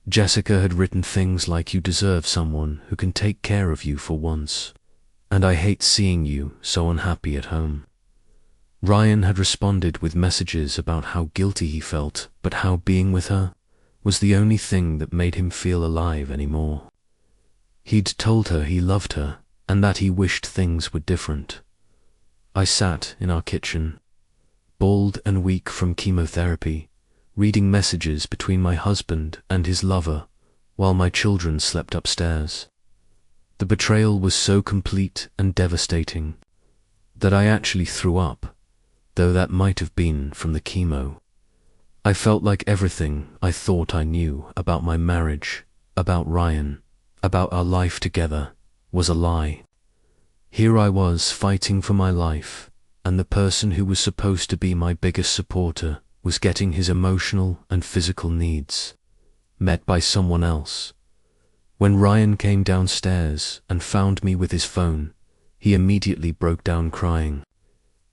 Jessica had written things like, "You deserve someone who can take care of you for once, and I hate seeing you so unhappy at home." Ryan had responded with messages about how guilty he felt, but how being with her was the only thing that made him feel alive anymore. He'd told her he loved her and that he wished things were different. I sat in our kitchen, bald and weak from chemotherapy, reading messages between my husband and his lover while my children slept upstairs. The betrayal was so complete and devastating that I actually threw up, though that might have been from the chemo. I felt like everything I thought I knew about my marriage, about Ryan, about our life together, was a lie. Here I was fighting for my life, and the person who was supposed to be my biggest supporter was getting his emotional and physical needs met by someone else. When Ryan came downstairs and found me with his phone, he immediately broke down crying.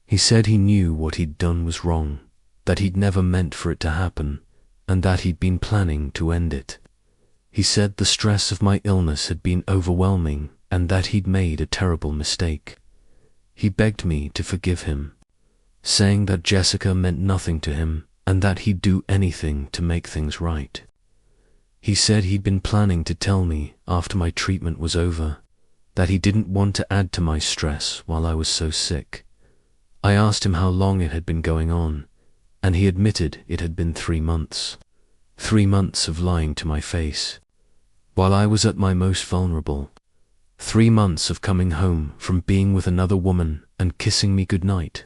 He said he knew what he'd done was wrong, that he'd never meant for it to happen, and that he'd been planning to end it. He said the stress of my illness had been overwhelming and that he'd made a terrible mistake. He begged me to forgive him, saying that Jessica meant nothing to him and that he'd do anything to make things right. He said he'd been planning to tell me after my treatment was over, that he didn't want to add to my stress while I was so sick. I asked him how long it had been going on, and he admitted it had been 3 months. 3 months of lying to my face, while I was at my most vulnerable. 3 months of coming home from being with another woman and kissing me goodnight.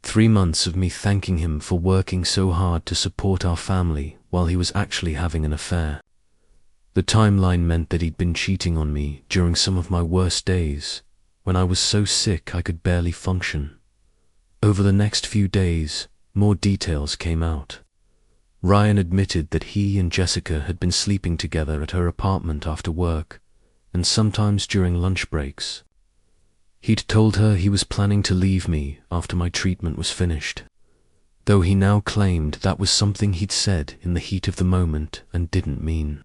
3 months of me thanking him for working so hard to support our family while he was actually having an affair. The timeline meant that he'd been cheating on me during some of my worst days, when I was so sick I could barely function. Over the next few days, more details came out. Ryan admitted that he and Jessica had been sleeping together at her apartment after work, and sometimes during lunch breaks. He'd told her he was planning to leave me after my treatment was finished, though he now claimed that was something he'd said in the heat of the moment and didn't mean.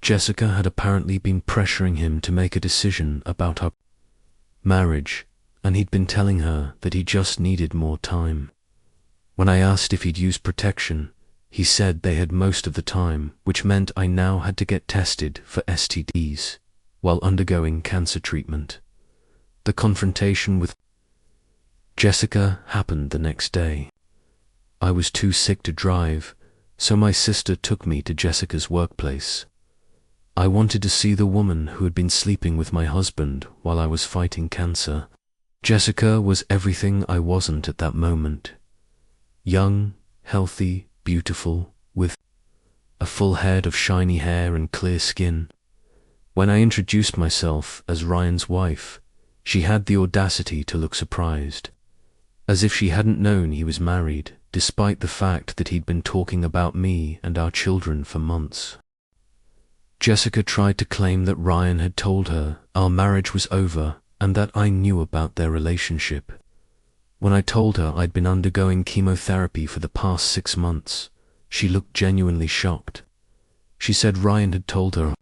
Jessica had apparently been pressuring him to make a decision about our marriage, and he'd been telling her that he just needed more time. When I asked if he'd used protection, he said they had most of the time, which meant I now had to get tested for STDs while undergoing cancer treatment. The confrontation with Jessica happened the next day. I was too sick to drive, So my sister took me to Jessica's workplace. I wanted to see the woman who had been sleeping with my husband while I was fighting cancer. Jessica was everything I wasn't at that moment. Young, healthy, beautiful, with a full head of shiny hair and clear skin. When I introduced myself as Ryan's wife, she had the audacity to look surprised, as if she hadn't known he was married, despite the fact that he'd been talking about me and our children for months. Jessica tried to claim that Ryan had told her our marriage was over and that I knew about their relationship. When I told her I'd been undergoing chemotherapy for the past 6 months, she looked genuinely shocked. She said Ryan had told her I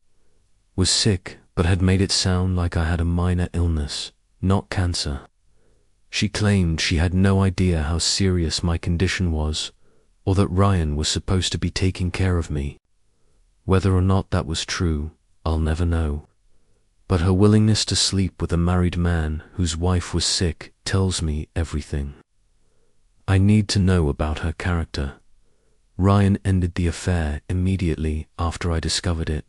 was sick, but had made it sound like I had a minor illness, not cancer. She claimed she had no idea how serious my condition was, or that Ryan was supposed to be taking care of me. Whether or not that was true, I'll never know. But her willingness to sleep with a married man whose wife was sick tells me everything. I need to know about her character. Ryan ended the affair immediately after I discovered it,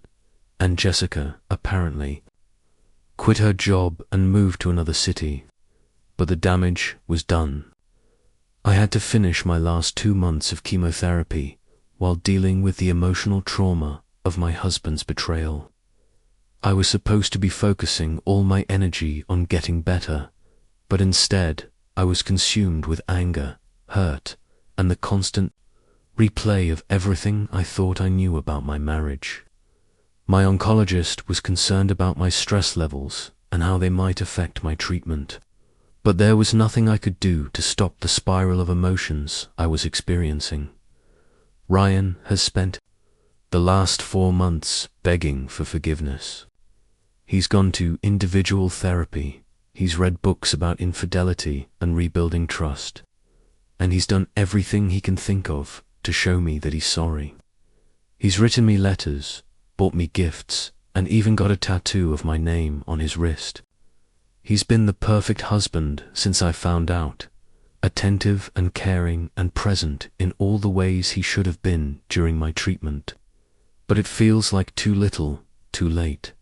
and Jessica, apparently, quit her job and moved to another city. But the damage was done. I had to finish my last 2 months of chemotherapy while dealing with the emotional trauma of my husband's betrayal. I was supposed to be focusing all my energy on getting better, but instead I was consumed with anger, hurt, and the constant replay of everything I thought I knew about my marriage. My oncologist was concerned about my stress levels and how they might affect my treatment. But there was nothing I could do to stop the spiral of emotions I was experiencing. Ryan has spent the last 4 months begging for forgiveness. He's gone to individual therapy, he's read books about infidelity and rebuilding trust, and he's done everything he can think of to show me that he's sorry. He's written me letters, bought me gifts, and even got a tattoo of my name on his wrist. He's been the perfect husband since I found out, attentive and caring and present in all the ways he should have been during my treatment. But it feels like too little, too late.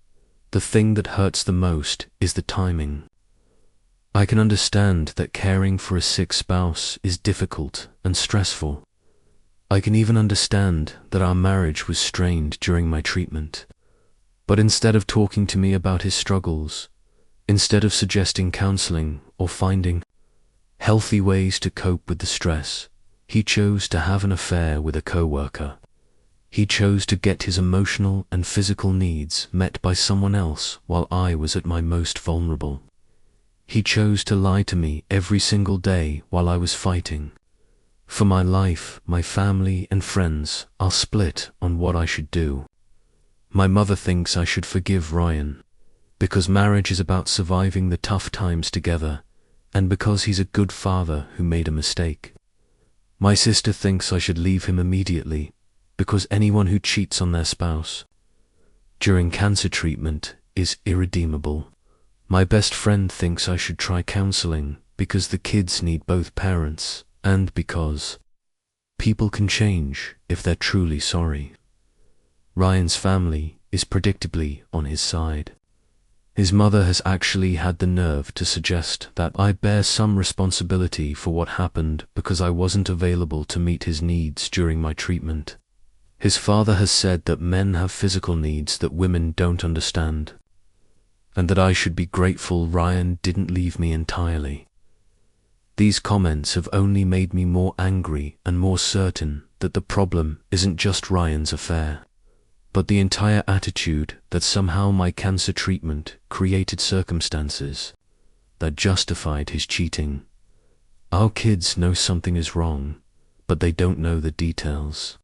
The thing that hurts the most is the timing. I can understand that caring for a sick spouse is difficult and stressful. I can even understand that our marriage was strained during my treatment. But instead of talking to me about his struggles, instead of suggesting counseling or finding healthy ways to cope with the stress, he chose to have an affair with a coworker. He chose to get his emotional and physical needs met by someone else while I was at my most vulnerable. He chose to lie to me every single day while I was fighting. For my life, my family and friends are split on what I should do. My mother thinks I should forgive Ryan, because marriage is about surviving the tough times together, and because he's a good father who made a mistake. My sister thinks I should leave him immediately, because anyone who cheats on their spouse during cancer treatment is irredeemable. My best friend thinks I should try counseling because the kids need both parents, and because people can change if they're truly sorry. Ryan's family is predictably on his side. His mother has actually had the nerve to suggest that I bear some responsibility for what happened because I wasn't available to meet his needs during my treatment. His father has said that men have physical needs that women don't understand, and that I should be grateful Ryan didn't leave me entirely. These comments have only made me more angry and more certain that the problem isn't just Ryan's affair, but the entire attitude that somehow my cancer treatment created circumstances that justified his cheating. Our kids know something is wrong, but they don't know the details.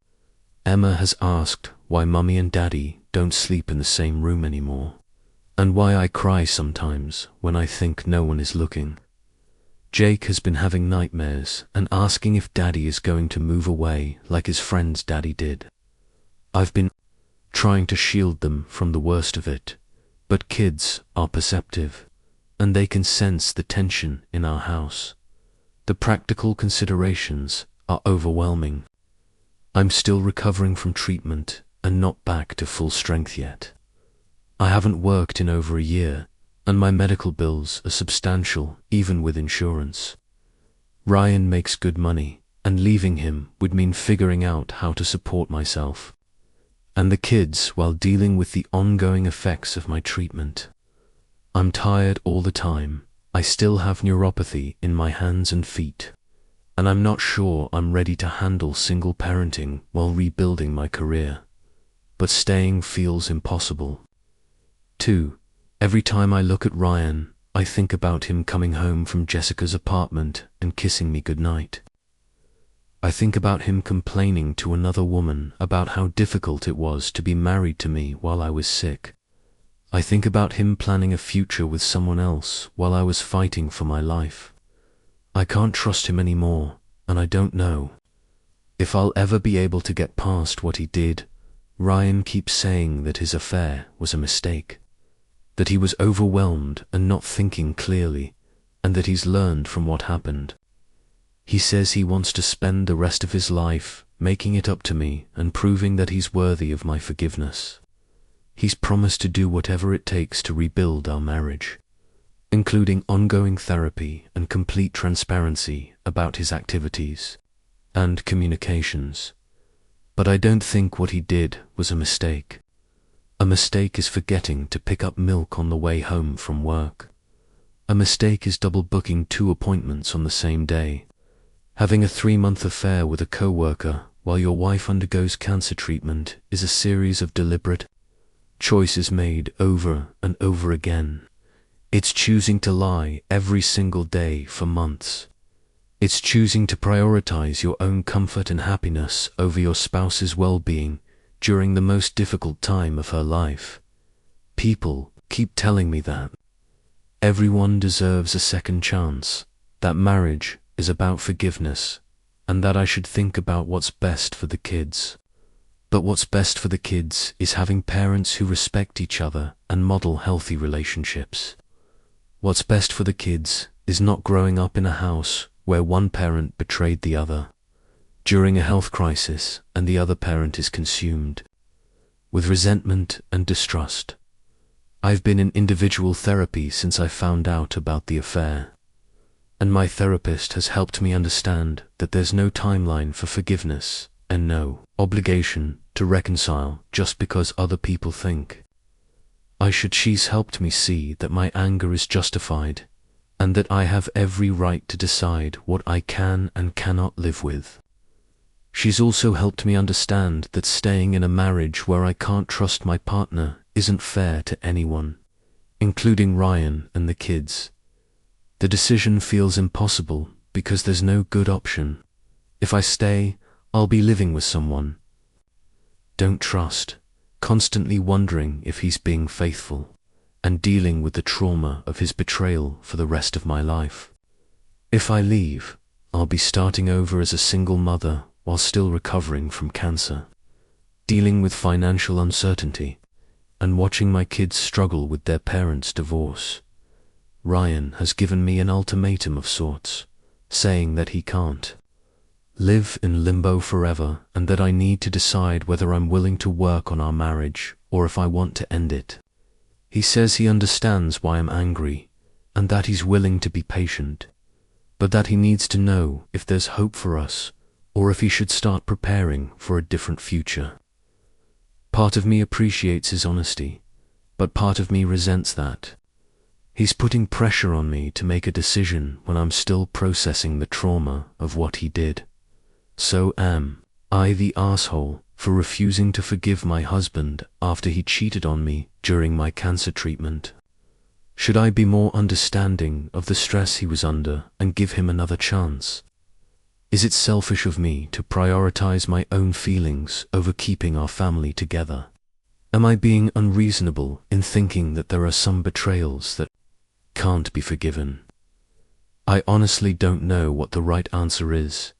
Emma has asked why Mummy and Daddy don't sleep in the same room anymore, and why I cry sometimes when I think no one is looking. Jake has been having nightmares and asking if Daddy is going to move away like his friend's daddy did. I've been trying to shield them from the worst of it, but kids are perceptive, and they can sense the tension in our house. The practical considerations are overwhelming. I'm still recovering from treatment and not back to full strength yet. I haven't worked in over a year, and my medical bills are substantial even with insurance. Ryan makes good money, and leaving him would mean figuring out how to support myself and the kids while dealing with the ongoing effects of my treatment. I'm tired all the time. I still have neuropathy in my hands and feet, and I'm not sure I'm ready to handle single parenting while rebuilding my career. But staying feels impossible. 2. Every time I look at Ryan, I think about him coming home from Jessica's apartment and kissing me goodnight. I think about him complaining to another woman about how difficult it was to be married to me while I was sick. I think about him planning a future with someone else while I was fighting for my life. I can't trust him anymore, and I don't know if I'll ever be able to get past what he did. Ryan keeps saying that his affair was a mistake, that he was overwhelmed and not thinking clearly, and that he's learned from what happened. He says he wants to spend the rest of his life making it up to me and proving that he's worthy of my forgiveness. He's promised to do whatever it takes to rebuild our marriage, including ongoing therapy and complete transparency about his activities and communications. But I don't think what he did was a mistake. A mistake is forgetting to pick up milk on the way home from work. A mistake is double booking 2 appointments on the same day. Having a 3-month affair with a co-worker while your wife undergoes cancer treatment is a series of deliberate choices made over and over again. It's choosing to lie every single day for months. It's choosing to prioritize your own comfort and happiness over your spouse's well-being during the most difficult time of her life. People keep telling me that everyone deserves a second chance, that marriage is about forgiveness, and that I should think about what's best for the kids. But what's best for the kids is having parents who respect each other and model healthy relationships. What's best for the kids is not growing up in a house where one parent betrayed the other during a health crisis and the other parent is consumed with resentment and distrust. I've been in individual therapy since I found out about the affair, and my therapist has helped me understand that there's no timeline for forgiveness and no obligation to reconcile just because other people think I should. She's helped me see that my anger is justified and that I have every right to decide what I can and cannot live with. She's also helped me understand that staying in a marriage where I can't trust my partner isn't fair to anyone, including Ryan and the kids. The decision feels impossible because there's no good option. If I stay, I'll be living with someone don't trust, constantly wondering if he's being faithful, and dealing with the trauma of his betrayal for the rest of my life. If I leave, I'll be starting over as a single mother while still recovering from cancer, dealing with financial uncertainty, and watching my kids struggle with their parents' divorce. Ryan has given me an ultimatum of sorts, saying that he can't live in limbo forever and that I need to decide whether I'm willing to work on our marriage or if I want to end it. He says he understands why I'm angry and that he's willing to be patient, but that he needs to know if there's hope for us or if he should start preparing for a different future. Part of me appreciates his honesty, but part of me resents that. He's putting pressure on me to make a decision when I'm still processing the trauma of what he did. So am I the asshole for refusing to forgive my husband after he cheated on me during my cancer treatment? Should I be more understanding of the stress he was under and give him another chance? Is it selfish of me to prioritize my own feelings over keeping our family together? Am I being unreasonable in thinking that there are some betrayals that can't be forgiven? I honestly don't know what the right answer is,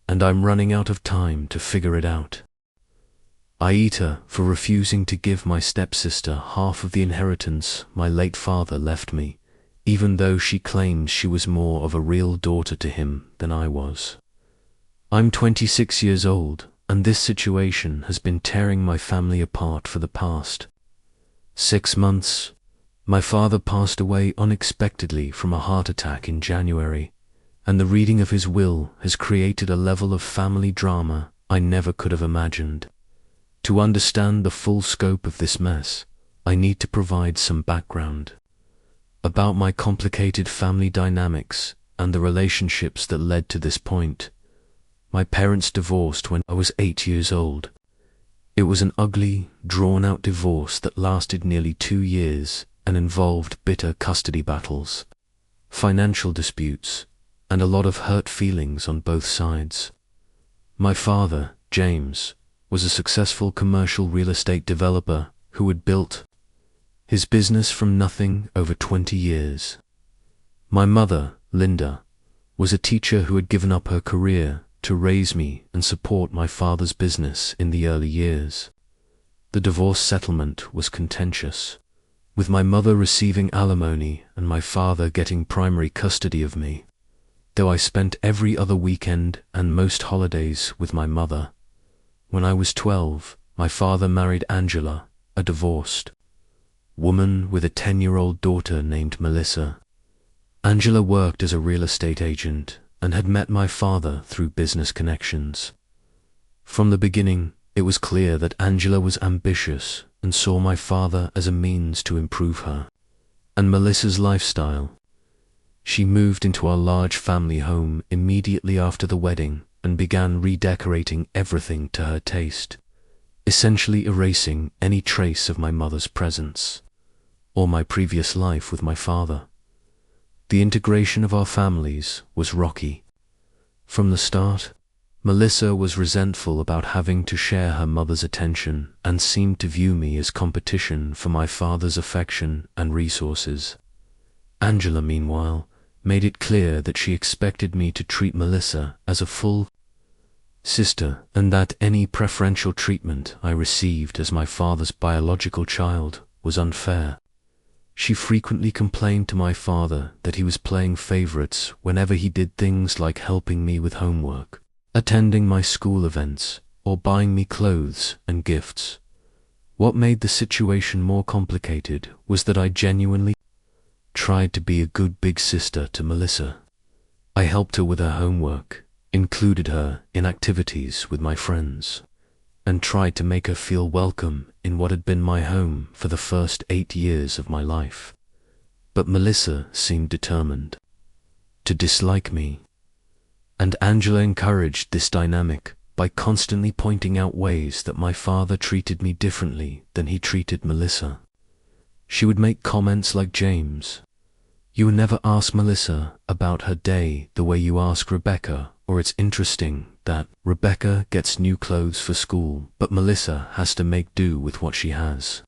and I'm running out of time to figure it out. Aita for refusing to give my stepsister half of the inheritance my late father left me, even though she claims she was more of a real daughter to him than I was. I'm 26 years old, and this situation has been tearing my family apart for the past 6 months. My father passed away unexpectedly from a heart attack in January, and the reading of his will has created a level of family drama I never could have imagined. To understand the full scope of this mess, I need to provide some background about my complicated family dynamics and the relationships that led to this point. My parents divorced when I was 8 years old. It was an ugly, drawn-out divorce that lasted nearly 2 years and involved bitter custody battles, financial disputes, and a lot of hurt feelings on both sides. My father, James, was a successful commercial real estate developer who had built his business from nothing over 20 years. My mother, Linda, was a teacher who had given up her career to raise me and support my father's business in the early years. The divorce settlement was contentious, with my mother receiving alimony and my father getting primary custody of me, though I spent every other weekend and most holidays with my mother. When I was 12, my father married Angela, a divorced woman with a 10-year-old daughter named Melissa. Angela worked as a real estate agent and had met my father through business connections. From the beginning, it was clear that Angela was ambitious and saw my father as a means to improve her and Melissa's lifestyle. She moved into our large family home immediately after the wedding and began redecorating everything to her taste, essentially erasing any trace of my mother's presence or my previous life with my father. The integration of our families was rocky. From the start, Melissa was resentful about having to share her mother's attention and seemed to view me as competition for my father's affection and resources. Angela, meanwhile, made it clear that she expected me to treat Melissa as a full sister and that any preferential treatment I received as my father's biological child was unfair. She frequently complained to my father that he was playing favorites whenever he did things like helping me with homework, attending my school events, or buying me clothes and gifts. What made the situation more complicated was that I genuinely tried to be a good big sister to Melissa. I helped her with her homework, included her in activities with my friends, and tried to make her feel welcome in what had been my home for the first 8 years of my life. But Melissa seemed determined to dislike me, and Angela encouraged this dynamic by constantly pointing out ways that my father treated me differently than he treated Melissa. She would make comments like, "James, you never ask Melissa about her day the way you ask Rebecca, or it's interesting that Rebecca gets new clothes for school, but Melissa has to make do with what she has."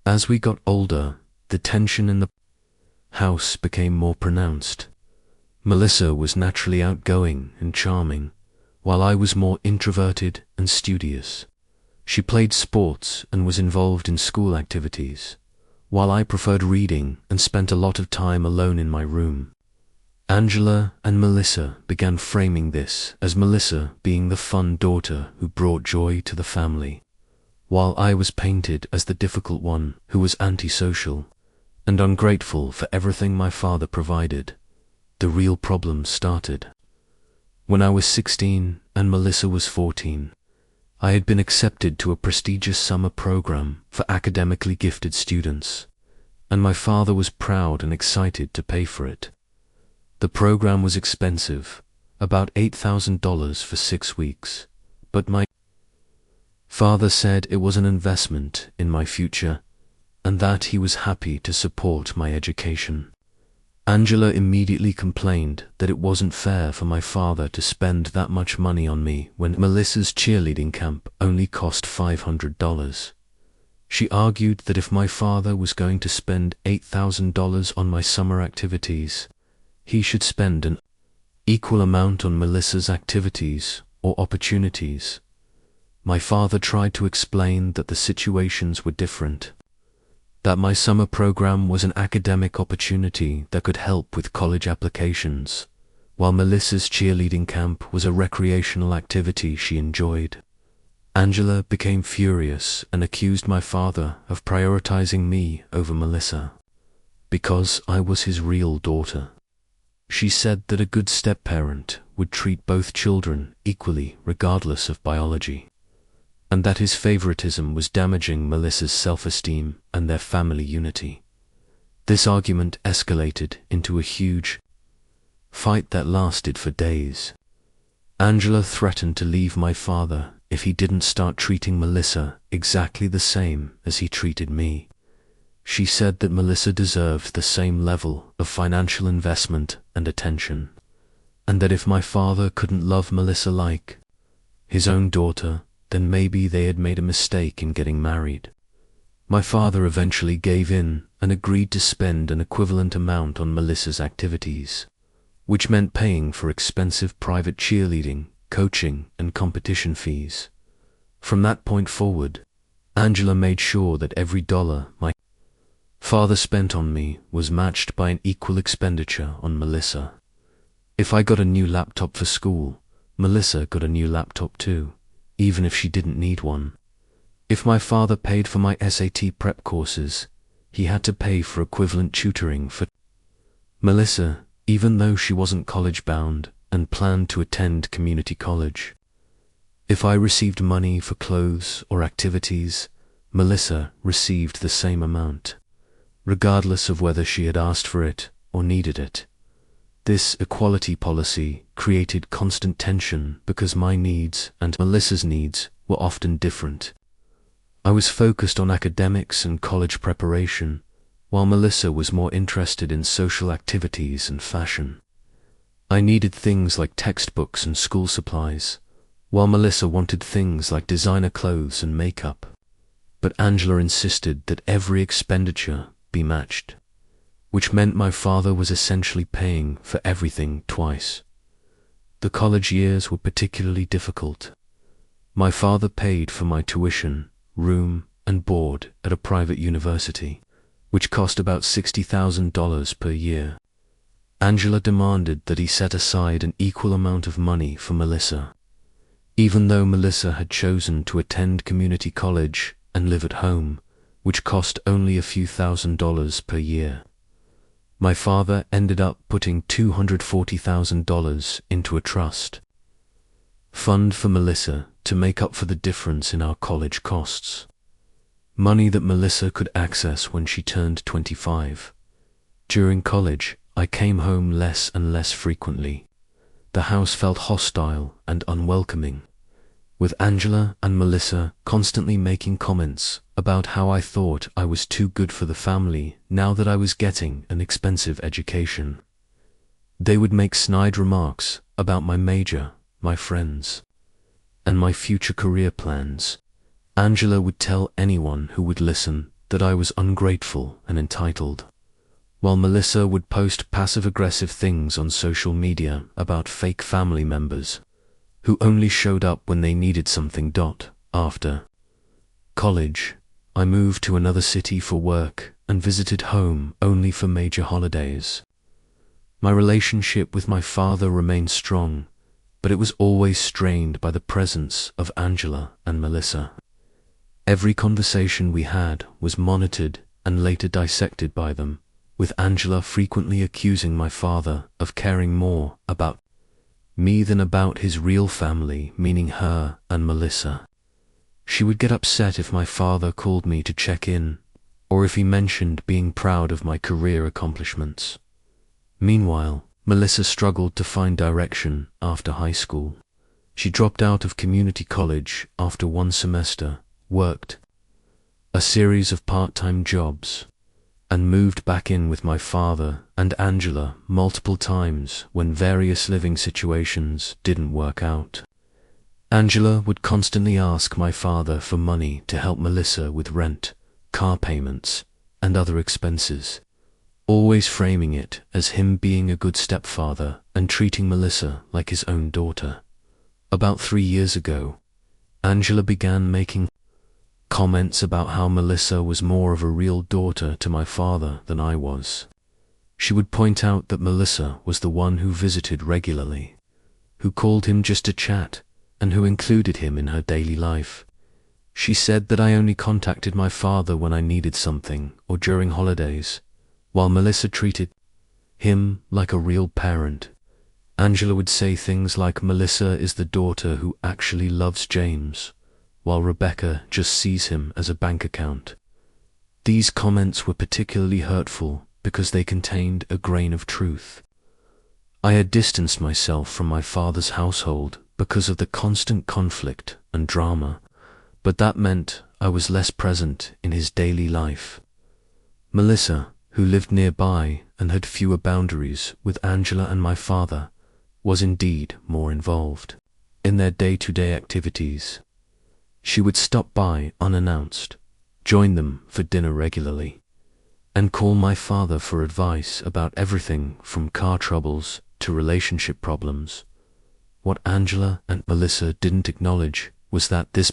As we got older, the tension in the house became more pronounced. Melissa was naturally outgoing and charming, while I was more introverted and studious. She played sports and was involved in school activities, while I preferred reading and spent a lot of time alone in my room. Angela and Melissa began framing this as Melissa being the fun daughter who brought joy to the family, while I was painted as the difficult one who was antisocial and ungrateful for everything my father provided. The real problem started when I was 16 and Melissa was 14. I had been accepted to a prestigious summer program for academically gifted students, and my father was proud and excited to pay for it. The program was expensive, about $8,000 for 6 weeks, but my father said it was an investment in my future and that he was happy to support my education. Angela immediately complained that it wasn't fair for my father to spend that much money on me when Melissa's cheerleading camp only cost $500. She argued that if my father was going to spend $8,000 on my summer activities, he should spend an equal amount on Melissa's activities or opportunities. My father tried to explain that the situations were different, that my summer program was an academic opportunity that could help with college applications, while Melissa's cheerleading camp was a recreational activity she enjoyed. Angela became furious and accused my father of prioritizing me over Melissa because I was his real daughter. She said that a good step-parent would treat both children equally regardless of biology, and that his favoritism was damaging Melissa's self-esteem and their family unity. This argument escalated into a huge fight that lasted for days. Angela threatened to leave my father if he didn't start treating Melissa exactly the same as he treated me. She said that Melissa deserved the same level of financial investment and attention, and that if my father couldn't love Melissa like his own daughter, then maybe they had made a mistake in getting married. My father eventually gave in and agreed to spend an equivalent amount on Melissa's activities, which meant paying for expensive private cheerleading, coaching, and competition fees. From that point forward, Angela made sure that every dollar my father spent on me was matched by an equal expenditure on Melissa. If I got a new laptop for school, Melissa got a new laptop too, even if she didn't need one. If my father paid for my SAT prep courses, he had to pay for equivalent tutoring for Melissa, even though she wasn't college-bound and planned to attend community college. If I received money for clothes or activities, Melissa received the same amount, regardless of whether she had asked for it or needed it. This equality policy created constant tension because my needs and Melissa's needs were often different. I was focused on academics and college preparation, while Melissa was more interested in social activities and fashion. I needed things like textbooks and school supplies, while Melissa wanted things like designer clothes and makeup. But Angela insisted that every expenditure be matched, which meant my father was essentially paying for everything twice. The college years were particularly difficult. My father paid for my tuition, room, and board at a private university, which cost about $60,000 per year. Angela demanded that he set aside an equal amount of money for Melissa, even though Melissa had chosen to attend community college and live at home, which cost only a few $1,000s per year. My father ended up putting $240,000 into a trust fund for Melissa to make up for the difference in our college costs, money that Melissa could access when she turned 25. During college, I came home less and less frequently. The house felt hostile and unwelcoming, with Angela and Melissa constantly making comments about how I thought I was too good for the family now that I was getting an expensive education. They would make snide remarks about my major, my friends, and my future career plans. Angela would tell anyone who would listen that I was ungrateful and entitled, while Melissa would post passive-aggressive things on social media about fake family members who only showed up when they needed something. After college, I moved to another city for work and visited home only for major holidays. My relationship with my father remained strong, but it was always strained by the presence of Angela and Melissa. Every conversation we had was monitored and later dissected by them, with Angela frequently accusing my father of caring more about me than about his real family, meaning her and Melissa. She would get upset if my father called me to check in, or if he mentioned being proud of my career accomplishments. Meanwhile, Melissa struggled to find direction after high school. She dropped out of community college after one semester, worked a series of part-time jobs, and moved back in with my father and Angela multiple times when various living situations didn't work out. Angela would constantly ask my father for money to help Melissa with rent, car payments, and other expenses, always framing it as him being a good stepfather and treating Melissa like his own daughter. About 3 years ago, Angela began making comments about how Melissa was more of a real daughter to my father than I was. She would point out that Melissa was the one who visited regularly, who called him just to chat, and who included him in her daily life. She said that I only contacted my father when I needed something or during holidays, while Melissa treated him like a real parent. Angela would say things like Melissa is the daughter who actually loves James, while Rebecca just sees him as a bank account. These comments were particularly hurtful because they contained a grain of truth. I had distanced myself from my father's household because of the constant conflict and drama, but that meant I was less present in his daily life. Melissa, who lived nearby and had fewer boundaries with Angela and my father, was indeed more involved in their day-to-day activities. She would stop by unannounced, join them for dinner regularly, and call my father for advice about everything from car troubles to relationship problems. What Angela and Melissa didn't acknowledge was that this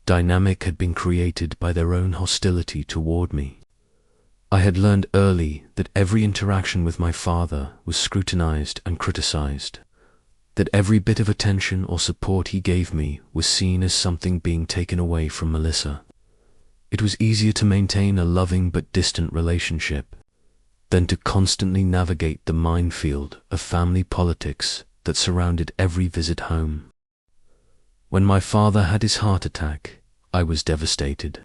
dynamic had been created by their own hostility toward me. I had learned early that every interaction with my father was scrutinized and criticized, that every bit of attention or support he gave me was seen as something being taken away from Melissa. It was easier to maintain a loving but distant relationship than to constantly navigate the minefield of family politics that surrounded every visit home. When my father had his heart attack, I was devastated.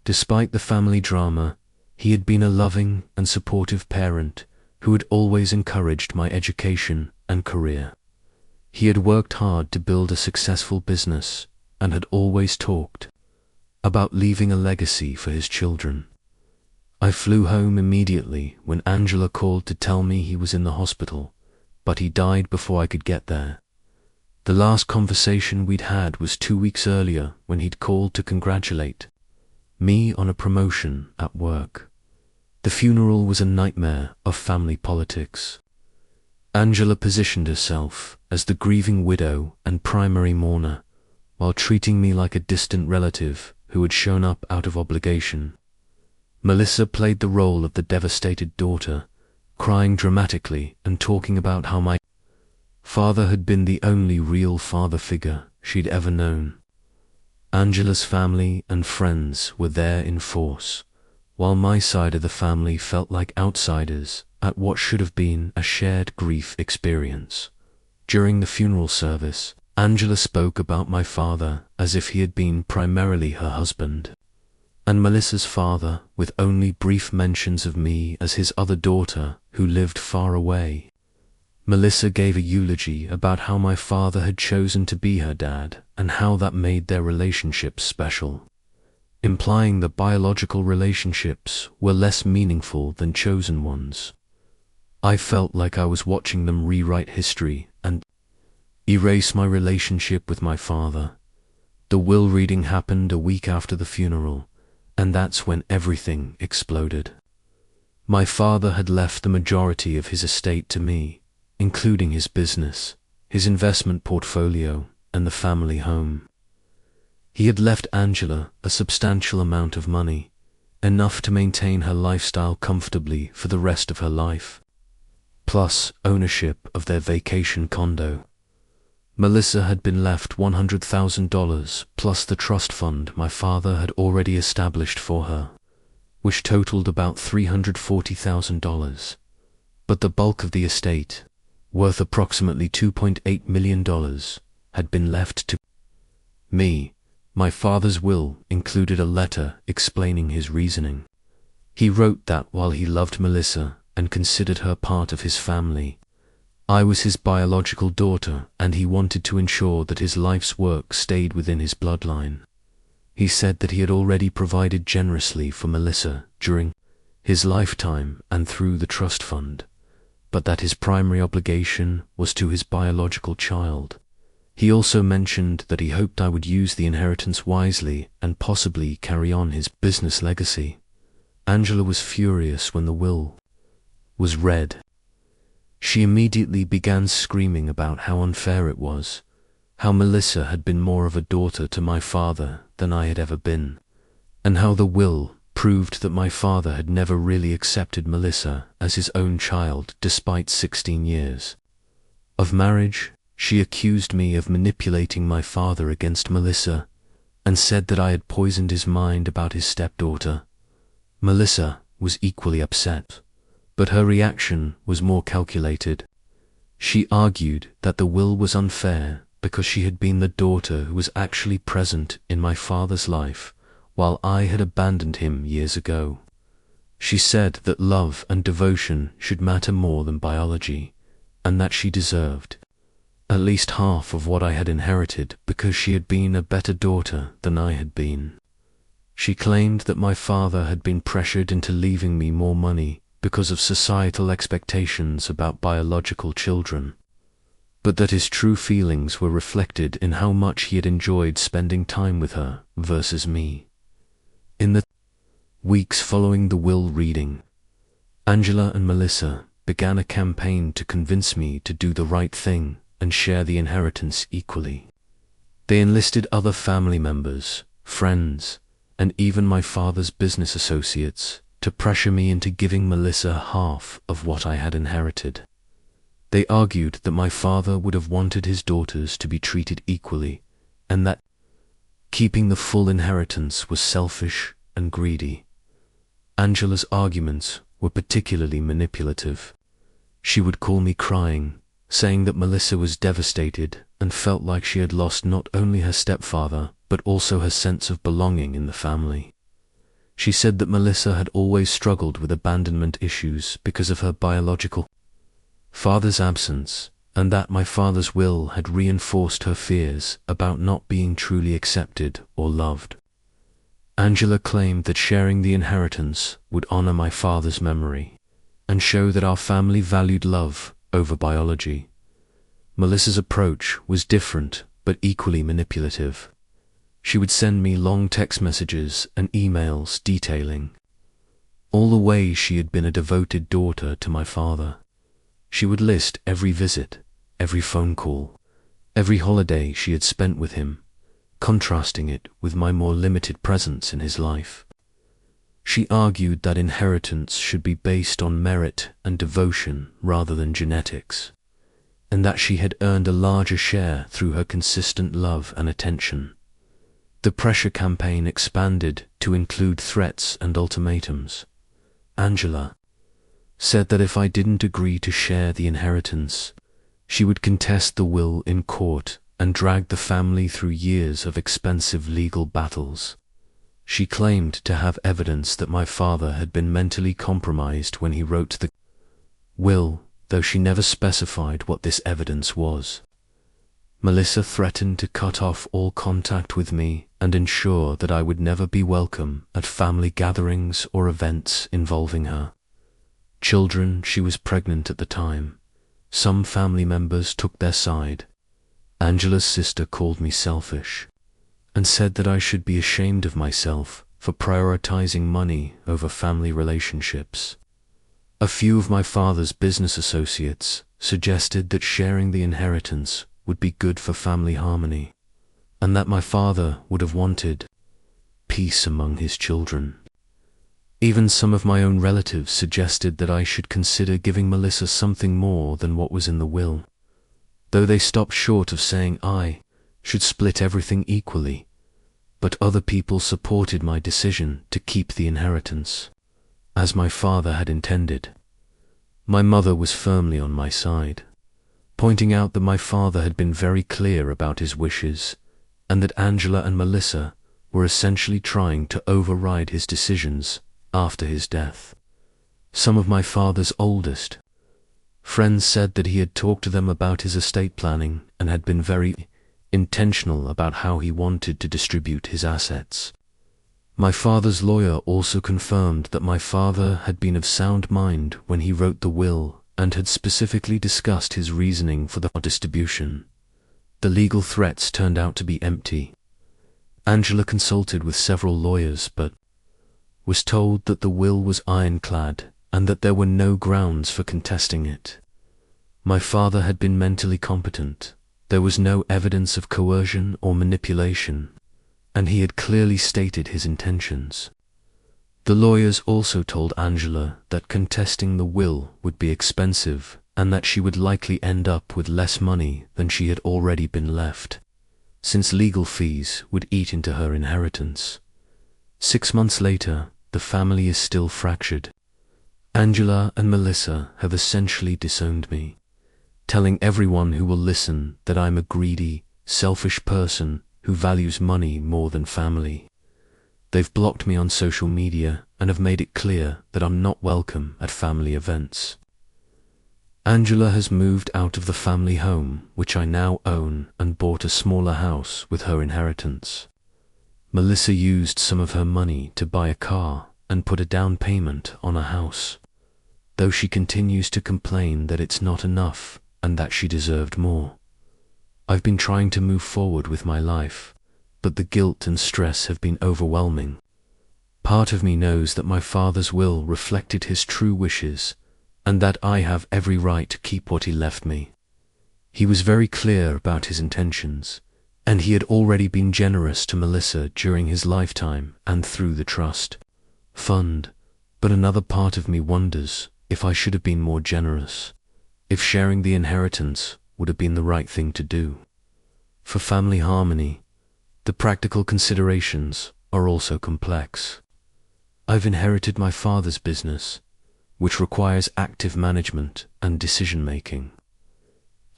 Despite the family drama, he had been a loving and supportive parent who had always encouraged my education and career. He had worked hard to build a successful business and had always talked about leaving a legacy for his children. I flew home immediately when Angela called to tell me he was in the hospital, but he died before I could get there. The last conversation we'd had was 2 weeks earlier when he'd called to congratulate me on a promotion at work. The funeral was a nightmare of family politics. Angela positioned herself as the grieving widow and primary mourner, while treating me like a distant relative who had shown up out of obligation. Melissa played the role of the devastated daughter, crying dramatically and talking about how my father had been the only real father figure she'd ever known. Angela's family and friends were there in force, while my side of the family felt like outsiders at what should have been a shared grief experience. During the funeral service, Angela spoke about my father as if he had been primarily her husband, and Melissa's father with only brief mentions of me as his other daughter who lived far away. Melissa gave a eulogy about how my father had chosen to be her dad and how that made their relationship special, implying that biological relationships were less meaningful than chosen ones. I felt like I was watching them rewrite history and erase my relationship with my father. The will reading happened a week after the funeral, and that's when everything exploded. My father had left the majority of his estate to me, including his business, his investment portfolio, and the family home. He had left Angela a substantial amount of money, enough to maintain her lifestyle comfortably for the rest of her life, plus ownership of their vacation condo. Melissa had been left $100,000 plus the trust fund my father had already established for her, which totaled about $340,000. But the bulk of the estate, worth approximately $2.8 million, had been left to me. My father's will included a letter explaining his reasoning. He wrote that while he loved Melissa and considered her part of his family, I was his biological daughter and he wanted to ensure that his life's work stayed within his bloodline. He said that he had already provided generously for Melissa during his lifetime and through the trust fund, but that his primary obligation was to his biological child. He also mentioned that he hoped I would use the inheritance wisely and possibly carry on his business legacy. Angela was furious when the will was read. She immediately began screaming about how unfair it was, how Melissa had been more of a daughter to my father than I had ever been, and how the will proved that my father had never really accepted Melissa as his own child despite 16 years of marriage She accused me of manipulating my father against Melissa and said that I had poisoned his mind about his stepdaughter. Melissa was equally upset, but her reaction was more calculated. She argued that the will was unfair because she had been the daughter who was actually present in my father's life while I had abandoned him years ago. She said that love and devotion should matter more than biology, and that she deserved at least half of what I had inherited because she had been a better daughter than I had been. She claimed that my father had been pressured into leaving me more money because of societal expectations about biological children, but that his true feelings were reflected in how much he had enjoyed spending time with her versus me. In the weeks following the will reading, Angela and Melissa began a campaign to convince me to do the right thing and share the inheritance equally. They enlisted other family members, friends, and even my father's business associates to pressure me into giving Melissa half of what I had inherited. They argued that my father would have wanted his daughters to be treated equally, and that keeping the full inheritance was selfish and greedy. Angela's arguments were particularly manipulative. She would call me crying, saying that Melissa was devastated and felt like she had lost not only her stepfather, but also her sense of belonging in the family. She said that Melissa had always struggled with abandonment issues because of her biological father's absence, and that my father's will had reinforced her fears about not being truly accepted or loved. Angela claimed that sharing the inheritance would honor my father's memory and show that our family valued love over biology. Melissa's approach was different but equally manipulative. She would send me long text messages and emails detailing all the ways she had been a devoted daughter to my father. She would list every visit, every phone call, every holiday she had spent with him, contrasting it with my more limited presence in his life. She argued that inheritance should be based on merit and devotion rather than genetics, and that she had earned a larger share through her consistent love and attention. The pressure campaign expanded to include threats and ultimatums. Angela said that if I didn't agree to share the inheritance, she would contest the will in court and drag the family through years of expensive legal battles. She claimed to have evidence that my father had been mentally compromised when he wrote the will, though she never specified what this evidence was. Melissa threatened to cut off all contact with me and ensure that I would never be welcome at family gatherings or events involving her. Children, she was pregnant at the time. Some family members took their side. Angela's sister called me selfish and said that I should be ashamed of myself for prioritizing money over family relationships. A few of my father's business associates suggested that sharing the inheritance would be good for family harmony, and that my father would have wanted peace among his children. Even some of my own relatives suggested that I should consider giving Melissa something more than what was in the will, though they stopped short of saying I should split everything equally, but other people supported my decision to keep the inheritance, as my father had intended. My mother was firmly on my side, pointing out that my father had been very clear about his wishes, and that Angela and Melissa were essentially trying to override his decisions after his death. Some of my father's oldest friends said that he had talked to them about his estate planning and had been very intentional about how he wanted to distribute his assets. My father's lawyer also confirmed that my father had been of sound mind when he wrote the will and had specifically discussed his reasoning for the distribution. The legal threats turned out to be empty. Angela consulted with several lawyers but was told that the will was ironclad and that there were no grounds for contesting it. My father had been mentally competent. There was no evidence of coercion or manipulation, and he had clearly stated his intentions. The lawyers also told Angela that contesting the will would be expensive and that she would likely end up with less money than she had already been left, since legal fees would eat into her inheritance. 6 months later, the family is still fractured. Angela and Melissa have essentially disowned me, telling everyone who will listen that I'm a greedy, selfish person who values money more than family. They've blocked me on social media and have made it clear that I'm not welcome at family events. Angela has moved out of the family home, which I now own, and bought a smaller house with her inheritance. Melissa used some of her money to buy a car and put a down payment on a house, though she continues to complain that it's not enough and that she deserved more. I've been trying to move forward with my life, but the guilt and stress have been overwhelming. Part of me knows that my father's will reflected his true wishes, and that I have every right to keep what he left me. He was very clear about his intentions, and he had already been generous to Melissa during his lifetime and through the trust fund, but another part of me wonders if I should have been more generous, if sharing the inheritance would have been the right thing to do. For family harmony, the practical considerations are also complex. I've inherited my father's business, which requires active management and decision-making.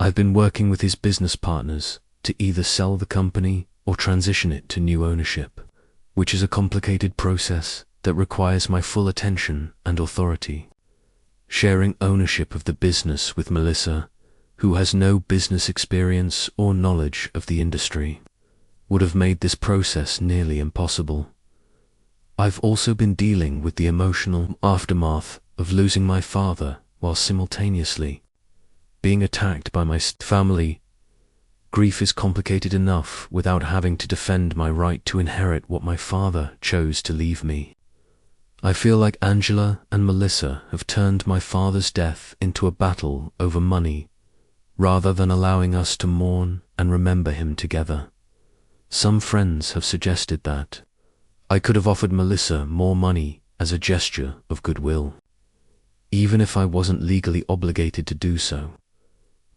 I've been working with his business partners to either sell the company or transition it to new ownership, which is a complicated process that requires my full attention and authority. Sharing ownership of the business with Melissa, who has no business experience or knowledge of the industry, would have made this process nearly impossible. I've also been dealing with the emotional aftermath of losing my father while simultaneously being attacked by my family. Grief is complicated enough without having to defend my right to inherit what my father chose to leave me. I feel like Angela and Melissa have turned my father's death into a battle over money, rather than allowing us to mourn and remember him together. Some friends have suggested that I could have offered Melissa more money as a gesture of goodwill, even if I wasn't legally obligated to do so.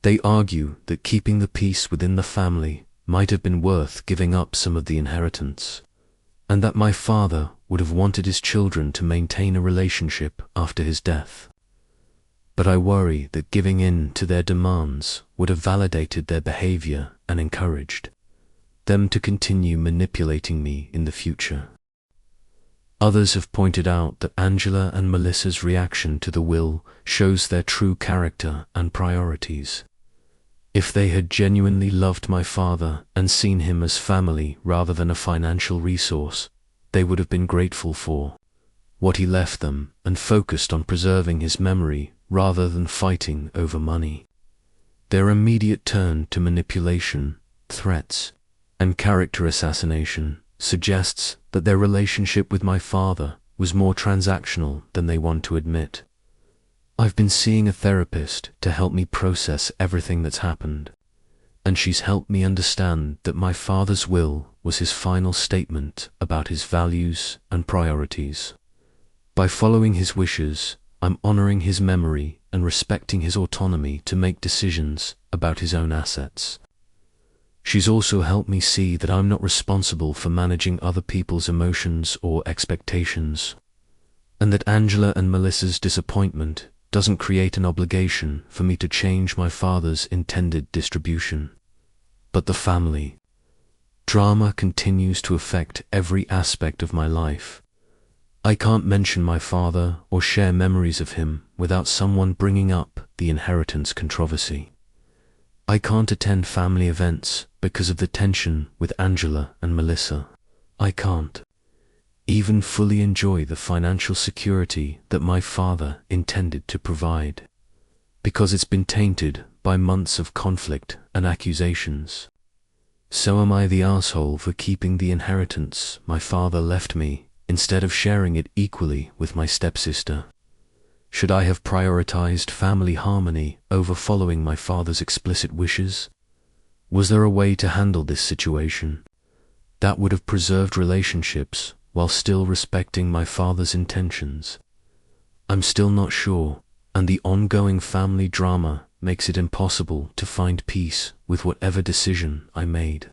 They argue that keeping the peace within the family might have been worth giving up some of the inheritance, and that my father would have wanted his children to maintain a relationship after his death. But I worry that giving in to their demands would have validated their behavior and encouraged them to continue manipulating me in the future. Others have pointed out that Angela and Melissa's reaction to the will shows their true character and priorities. If they had genuinely loved my father and seen him as family rather than a financial resource, they would have been grateful for what he left them and focused on preserving his memory rather than fighting over money. Their immediate turn to manipulation, threats, and character assassination suggests that their relationship with my father was more transactional than they want to admit. I've been seeing a therapist to help me process everything that's happened, and she's helped me understand that my father's will was his final statement about his values and priorities. By following his wishes, I'm honoring his memory and respecting his autonomy to make decisions about his own assets. She's also helped me see that I'm not responsible for managing other people's emotions or expectations, and that Angela and Melissa's disappointment doesn't create an obligation for me to change my father's intended distribution. But the family drama continues to affect every aspect of my life. I can't mention my father or share memories of him without someone bringing up the inheritance controversy. I can't attend family events because of the tension with Angela and Melissa. I can't even fully enjoy the financial security that my father intended to provide, because it's been tainted by months of conflict and accusations. So am I the asshole for keeping the inheritance my father left me instead of sharing it equally with my stepsister? Should I have prioritized family harmony over following my father's explicit wishes? Was there a way to handle this situation that would have preserved relationships while still respecting my father's intentions? I'm still not sure, and the ongoing family drama makes it impossible to find peace with whatever decision I made.